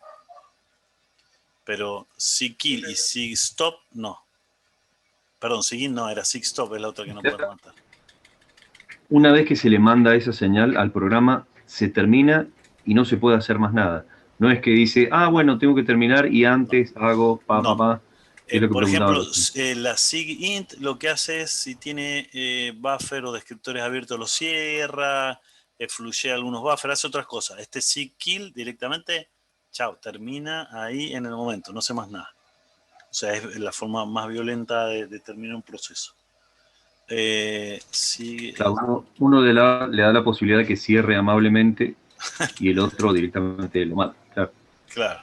Pero ckill y sigstop, no. Perdón, cgint no, era sigstop, es la otra que no puede matar. Una vez que se le manda esa señal al programa, se termina y no se puede hacer más nada. No es que dice, bueno, tengo que terminar y antes hago por ejemplo, la SIGINT lo que hace es, si tiene buffer o descriptores abiertos, lo cierra, fluyea algunos buffers, hace otras cosas. Este ckill directamente, chao, termina ahí en el momento, no hace más nada. O sea, es la forma más violenta de terminar un proceso. Uno le da la posibilidad de que cierre amablemente y el otro directamente lo mata. Claro.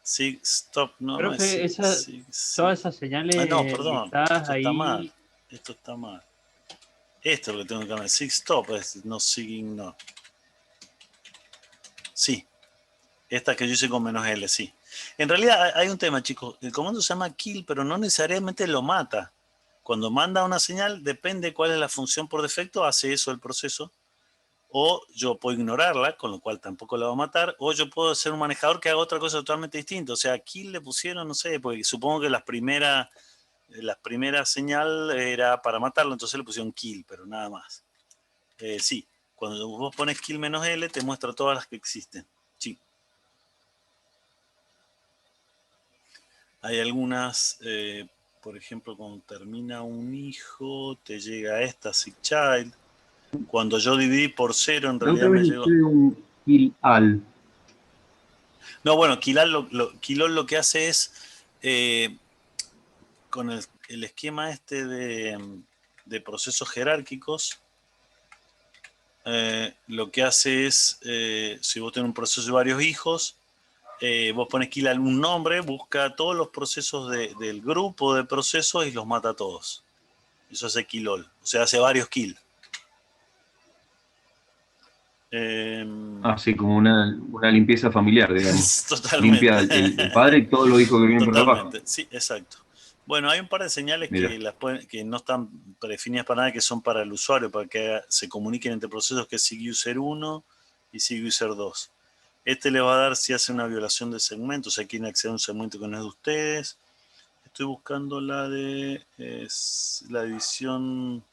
SIGSTOP, no. Creo que todas esas señales perdón, listadas ahí. Esto está mal. Esto es lo que tengo que cambiar. SIGSTOP es no SIGINT, no. Sí. Esta que yo hice con -L, sí. En realidad hay un tema, chicos. El comando se llama kill, pero no necesariamente lo mata. Cuando manda una señal, depende cuál es la función por defecto, hace eso el proceso. O yo puedo ignorarla, con lo cual tampoco la va a matar. O yo puedo hacer un manejador que haga otra cosa totalmente distinta. O sea, kill le pusieron, no sé, porque supongo que la primera señal era para matarlo, entonces le pusieron kill, pero nada más. Sí, cuando vos pones kill -L, te muestra todas las que existen. Sí. Hay algunas, por ejemplo, cuando termina un hijo, te llega esta SIGCHILD. Cuando yo dividí por 0, en realidad me llegó un kill all. No, bueno, kill all lo que hace es, con el esquema este de procesos jerárquicos, lo que hace es, si vos tenés un proceso de varios hijos, vos pones kill all un nombre, busca todos los procesos del grupo de procesos y los mata a todos. Eso hace kill all, o sea, hace varios kills. Así como una limpieza familiar, digamos. Totalmente. Limpia el padre y todos los hijos que vienen por abajo. Sí, exacto. Bueno, hay un par de señales que no están predefinidas para nada, que son para el usuario, para que se comuniquen entre procesos, que es SIGUSER 1 y SIGUSER 2. Este le va a dar si hace una violación de segmento, o sea, quieren acceder a un segmento que no es de ustedes. Estoy buscando la de la división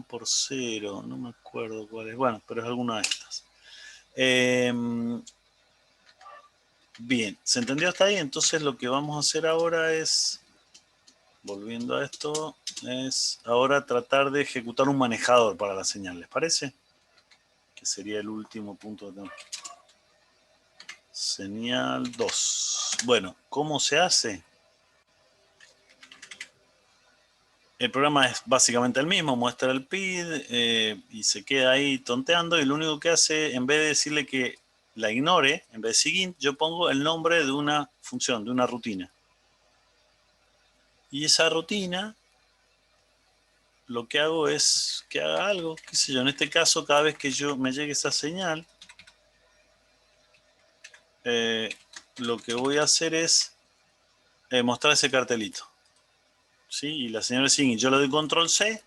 por 0, no me acuerdo cuál es. Bueno, pero es alguna de estas. Bien, ¿se entendió hasta ahí? Entonces lo que vamos a hacer ahora es, volviendo a esto, es ahora tratar de ejecutar un manejador para la señal, ¿les parece? Que sería el último punto de señal 2. Bueno, ¿cómo se hace? El programa es básicamente el mismo, muestra el PID y se queda ahí tonteando, y lo único que hace, en vez de decirle que la ignore, en vez de SIGINT, yo pongo el nombre de una función, de una rutina. Y esa rutina, lo que hago es que haga algo, qué sé yo, en este caso, cada vez que me llegue esa señal, lo que voy a hacer es mostrar ese cartelito. ¿Sí? Y la señal es SIGINT. Yo le doy control C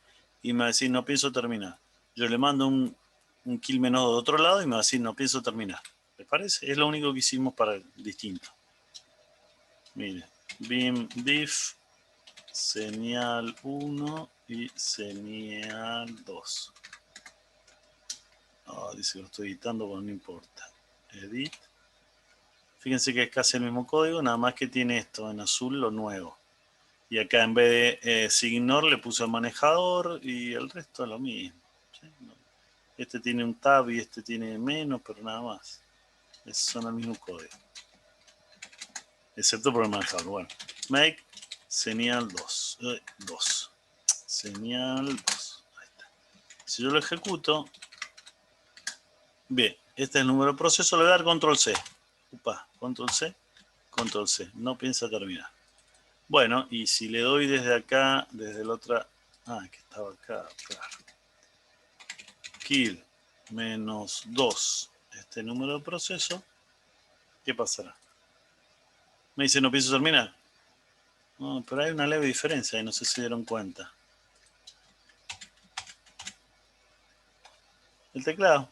y me va a decir no pienso terminar. Yo le mando un kill menos de otro lado y me va a decir no pienso terminar. ¿Les parece? Es lo único que hicimos para el distinto. Mire, beam diff, señal 1 y señal 2. Dice que lo estoy editando, pero no importa. Edit. Fíjense que es casi el mismo código, nada más que tiene esto en azul, lo nuevo. Y acá en vez de Signor le puse el manejador y el resto es lo mismo. ¿Sí? Este tiene un tab y este tiene menos, pero nada más. Esos son el mismo código. Excepto por el manejador. Bueno, make señal 2. Señal 2. Ahí está. Si yo lo ejecuto, bien, este es el número de proceso, le voy a dar control C. Control C, control C. No piensa terminar. Bueno, y si le doy desde acá, desde la otra... que estaba acá, claro. Kill menos 2, este número de proceso, ¿qué pasará? Me dice, no pienso terminar. No, pero hay una leve diferencia y no sé si dieron cuenta. El teclado.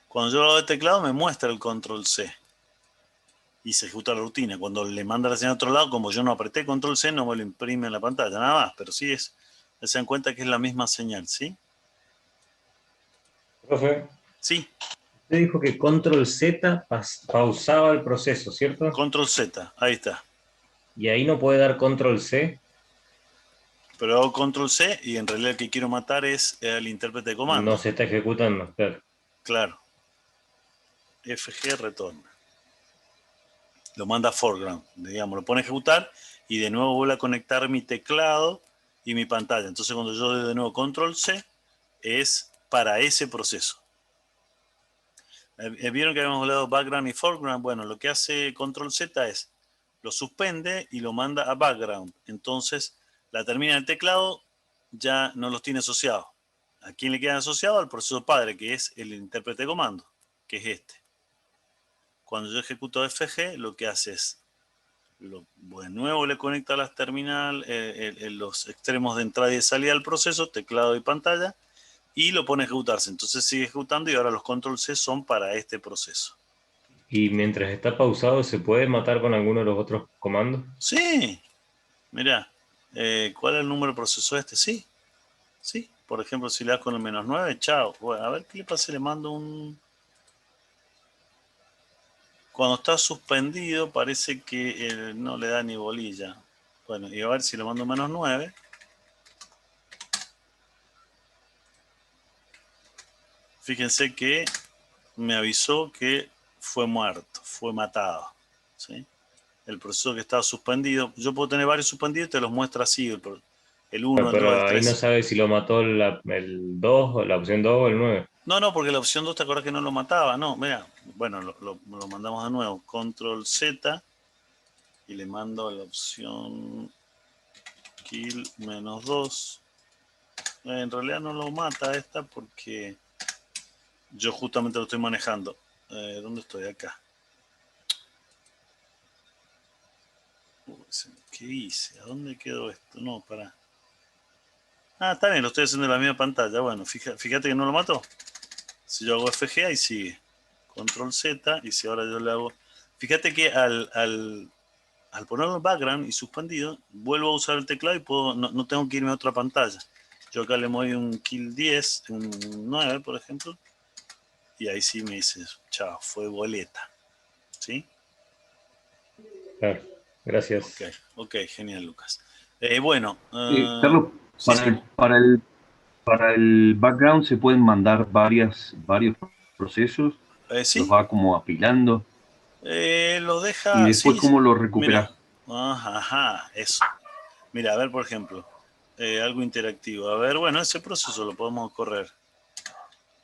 Cuando yo hago el teclado me muestra el control C. Y se ejecuta la rutina. Cuando le manda la señal a otro lado, como yo no apreté control C, no me lo imprime en la pantalla, nada más. Pero sí es, se dan cuenta que es la misma señal, ¿sí? Profe. Sí. Usted dijo que control Z pausaba el proceso, ¿cierto? Control Z, ahí está. Y ahí no puede dar control C. Pero hago control C y en realidad el que quiero matar es el intérprete de comando. No se está ejecutando, claro. Claro. FG retorna. Lo manda a foreground, digamos, lo pone a ejecutar y de nuevo vuelve a conectar mi teclado y mi pantalla. Entonces cuando yo doy de nuevo control C es para ese proceso. ¿Vieron que habíamos hablado background y foreground? Bueno, lo que hace control Z es lo suspende y lo manda a background. Entonces la termina del teclado ya no los tiene asociados. ¿A quién le quedan asociados? Al proceso padre, que es el intérprete de comando, que es este. Cuando yo ejecuto FG, lo que hace es, de nuevo le conecta a las terminales, los extremos de entrada y de salida del proceso, teclado y pantalla, y lo pone a ejecutarse. Entonces sigue ejecutando y ahora los control C son para este proceso. ¿Y mientras está pausado se puede matar con alguno de los otros comandos? Sí. Mirá, ¿cuál es el número de proceso este? Sí. Sí. Por ejemplo, si le das con el -9, chao. Bueno, a ver qué le pasa, le mando un... Cuando está suspendido parece que no le da ni bolilla. Bueno, y a ver si le mando -9. Fíjense que me avisó que fue muerto, fue matado. ¿Sí? El proceso que estaba suspendido. Yo puedo tener varios suspendidos y te los muestra así. El 1, el 2, el 3. Pero ahí no sabe si lo mató el 2, la opción 2 o el 9. No, porque la opción 2 te acuerdas que no lo mataba. No, mira, bueno, lo mandamos de nuevo. Control Z y le mando a la opción kill -2. En realidad no lo mata esta porque yo justamente lo estoy manejando. ¿Dónde estoy? Acá. ¿Qué hice? ¿A dónde quedó esto? No, para. Está bien, lo estoy haciendo en la misma pantalla. Bueno, fíjate que no lo mató. Si yo hago FG, ahí sigue. Control Z, y si ahora yo le hago... Fíjate que al ponerlo en background y suspendido, vuelvo a usar el teclado y puedo, no tengo que irme a otra pantalla. Yo acá le doy un kill 10, un 9, por ejemplo, y ahí sí me dice, chao, fue boleta. ¿Sí? Claro, gracias. Ok, genial, Lucas. Bueno. Carlos, para el background se pueden mandar varios procesos. ¿Sí? Los va como apilando. Lo deja... Y después, ¿cómo lo recuperas? Ajá, eso. Mira, a ver, por ejemplo, algo interactivo. A ver, bueno, ese proceso lo podemos correr.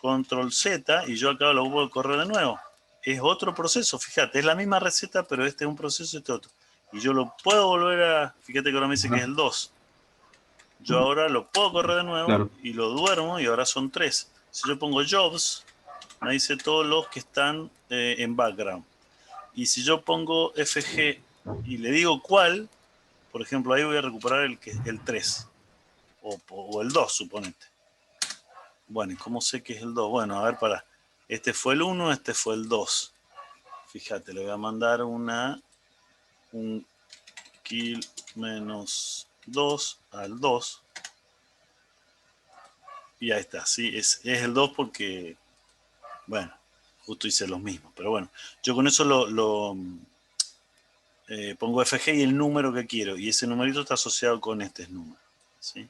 Control Z, y yo acá lo puedo correr de nuevo. Es otro proceso, fíjate, es la misma receta, pero este es un proceso y este otro. Y yo lo puedo volver a... Fíjate que ahora me dice que es el 2. Yo ahora lo puedo correr de nuevo, claro, y lo duermo y ahora son 3. Si yo pongo jobs, me dice todos los que están en background. Y si yo pongo FG y le digo cuál, por ejemplo, ahí voy a recuperar el 3 o el 2, suponete. Bueno, ¿y cómo sé que es el 2? Bueno, a ver, para. Este fue el 1, este fue el 2. Fíjate, le voy a mandar un kill menos 2 al 2. Y ahí está, sí, es el 2 porque, bueno, justo hice los mismos. Pero bueno, yo con eso pongo FG y el número que quiero. Y ese numerito está asociado con este número, ¿sí?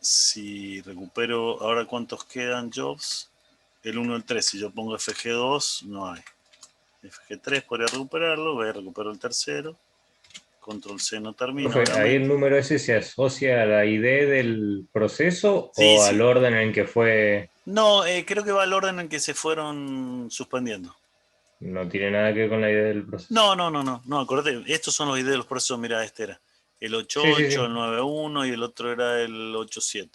Si recupero, ahora ¿cuántos quedan jobs? El 1, el 3. Si yo pongo FG2, no hay. FG3 podría recuperarlo, voy a recuperar el tercero. Control C no termina. Profe, ¿ahí el número ese se asocia a la ID del proceso Sí, o sí. al orden en que fue? No, creo que va al orden en que se fueron suspendiendo. No tiene nada que ver con la ID del proceso. No, acordate, estos son los ID de los procesos, mira, este era el 8.8, Sí, sí. el 9.1 y el otro era el 8.7.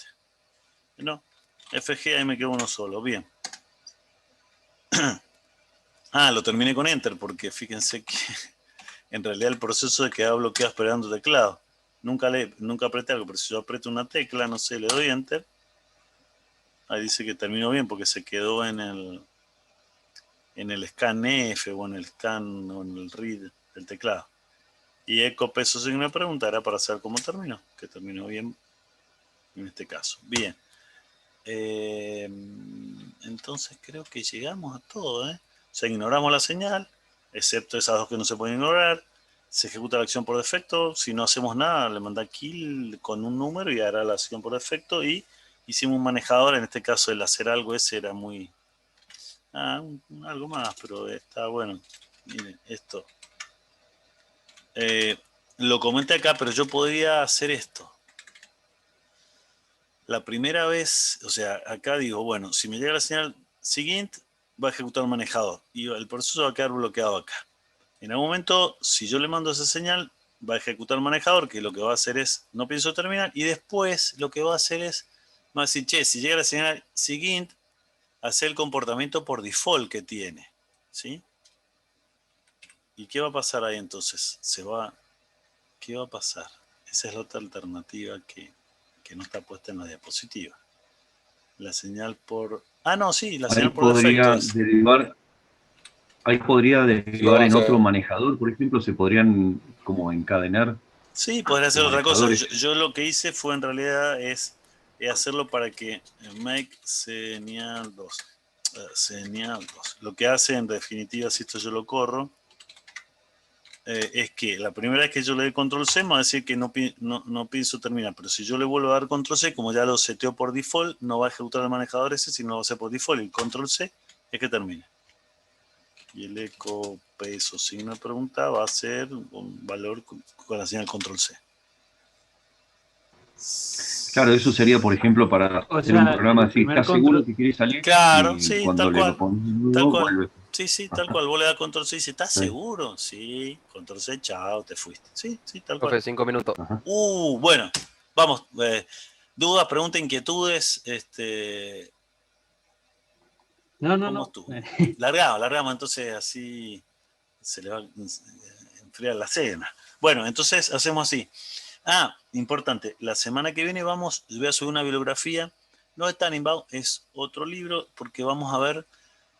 No, FG ahí me quedó uno solo, bien. Lo terminé con Enter porque fíjense que en realidad el proceso de quedar bloqueado esperando teclado. Nunca apreté algo, pero si yo aprieto una tecla, no sé, le doy Enter. Ahí dice que terminó bien porque se quedó en el scan F o en el scan o en el read del teclado. Y eco peso signo de pregunta era para saber cómo terminó, que terminó bien en este caso. Bien. Entonces creo que llegamos a todo, O sea, ignoramos la señal, excepto esas dos que no se pueden ignorar. Se ejecuta la acción por defecto. Si no hacemos nada, le manda kill con un número y hará la acción por defecto. Y hicimos un manejador, en este caso el hacer algo ese era muy... algo más, pero está bueno. Miren, esto. Lo comenté acá, pero yo podría hacer esto. La primera vez, o sea, acá digo, bueno, si me llega la señal siguiente, va a ejecutar un manejador y el proceso va a quedar bloqueado acá. En algún momento, si yo le mando esa señal, va a ejecutar el manejador, que lo que va a hacer es, no pienso terminar, y después lo que va a hacer es, va a decir, che, si llega la señal siguiente, hacer el comportamiento por default que tiene, ¿sí? ¿Y qué va a pasar ahí entonces? ¿Qué va a pasar? Esa es la otra alternativa que no está puesta en la diapositiva. La señal por... la señal por defecto es... Ahí podría derivar en vamos a otro ver. manejador, por ejemplo, se podrían como encadenar. Sí, podría hacer otra cosa. manejadores. Yo lo que hice fue en realidad es hacerlo para que make señal 2. Señal 2. Lo que hace en definitiva, si esto yo lo corro, es que la primera vez que yo le dé control C me va a decir que no pienso terminar, pero si yo le vuelvo a dar control C, como ya lo seteo por default, no va a ejecutar el manejador ese, sino lo va a hacer por default, y el control C es que termine. Y el eco peso signo de pregunta va a ser un valor con la señal control C. Claro, eso sería, por ejemplo, para hacer un programa así. ¿Estás seguro que quieres salir? Claro, Y sí, cuando tal le cual. lo pones de Tal nuevo, cual. vuelve. Sí, tal cual. Vos le das control C y dice, ¿estás seguro? Sí, control C, chao, te fuiste. Sí, tal cual. Profe, 5 minutos. Bueno, vamos. Dudas, preguntas, inquietudes. ¿Cómo estuvo? Largamos, entonces así se le va a enfriar la cena. Bueno, entonces hacemos así. Importante, la semana que viene voy a subir una bibliografía, no de Tannenbaum, es otro libro, porque vamos a ver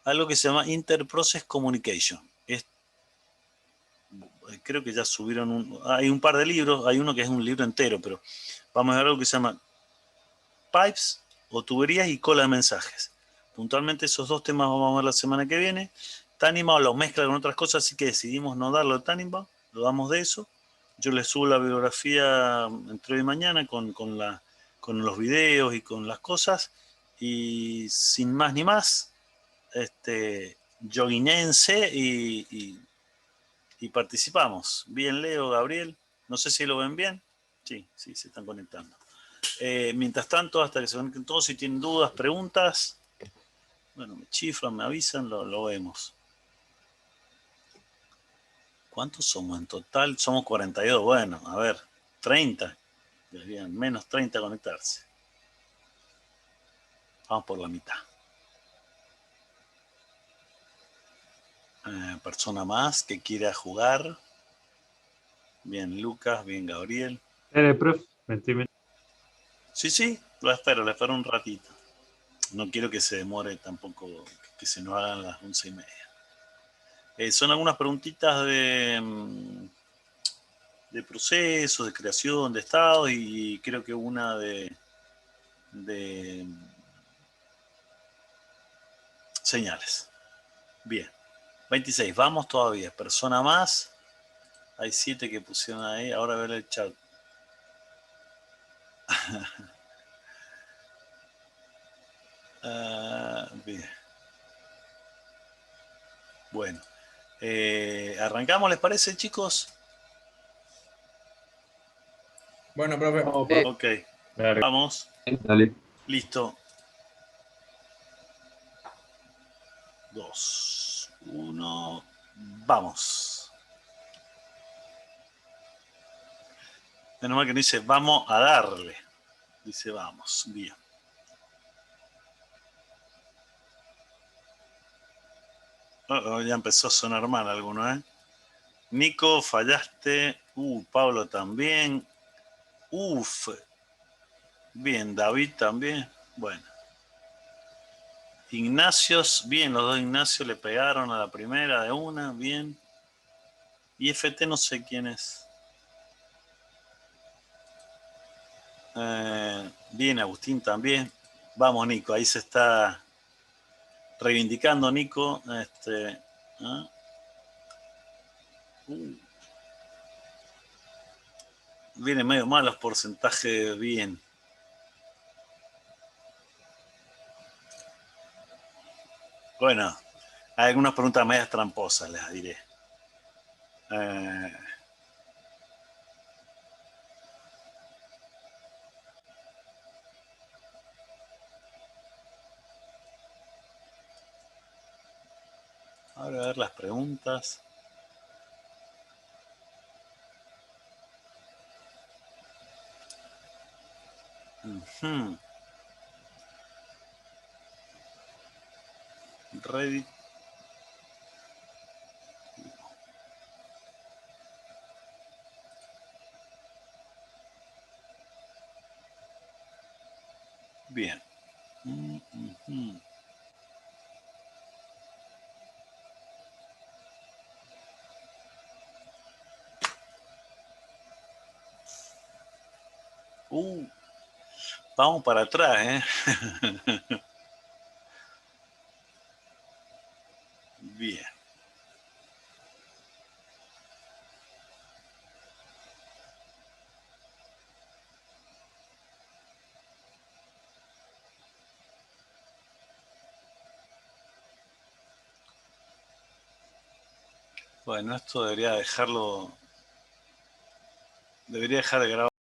algo que se llama Interprocess Communication. Creo que ya subieron hay un par de libros, hay uno que es un libro entero, pero vamos a ver algo que se llama Pipes o tuberías y cola de mensajes. Puntualmente esos dos temas vamos a ver la semana que viene. Tannenbaum lo mezcla con otras cosas, así que decidimos no darlo de Tannenbaum, lo damos de eso. Yo les subo la bibliografía entre hoy y mañana con los videos y con las cosas. Y sin más ni más, yoguinense y participamos. Bien, Leo, Gabriel. No sé si lo ven bien. Sí, se están conectando. Mientras tanto, hasta que se conecten todos, si tienen dudas, preguntas, bueno, me chiflan, me avisan, lo vemos. ¿Cuántos somos en total? Somos 42. Bueno, a ver, 30. Deberían menos 30 conectarse. Vamos por la mitad. Persona más que quiera jugar. Bien, Lucas. Bien, Gabriel. Profe, Sí. Lo espero un ratito. No quiero que se demore tampoco, que se nos hagan las 11:30. Son algunas preguntitas de procesos, de creación, de estados, y creo que una de señales. Bien. 26, vamos todavía. Persona más. Hay 7 que pusieron ahí. Ahora a ver el chat. Bien. Bueno. ¿Arrancamos, les parece, chicos? Bueno, profe. Ok. Vamos. Dale. Listo. 2, 1, vamos. Menos mal que no dice vamos a darle. Dice vamos. Bien. Ya empezó a sonar mal alguno, ¿eh? Nico, fallaste. Pablo también. Uf. Bien, David también. Bueno. Ignacios, bien, los dos Ignacios le pegaron a la primera de una, bien. Y FT no sé quién es. Bien, Agustín también. Vamos, Nico, ahí se está reivindicando, Nico. Viene medio mal los porcentajes, bien. Bueno, hay algunas preguntas medias tramposas, les diré. Ahora a ver las preguntas. Ready. Bien. Vamos para atrás, ¿eh? Bien. Bueno, esto debería dejar de grabar.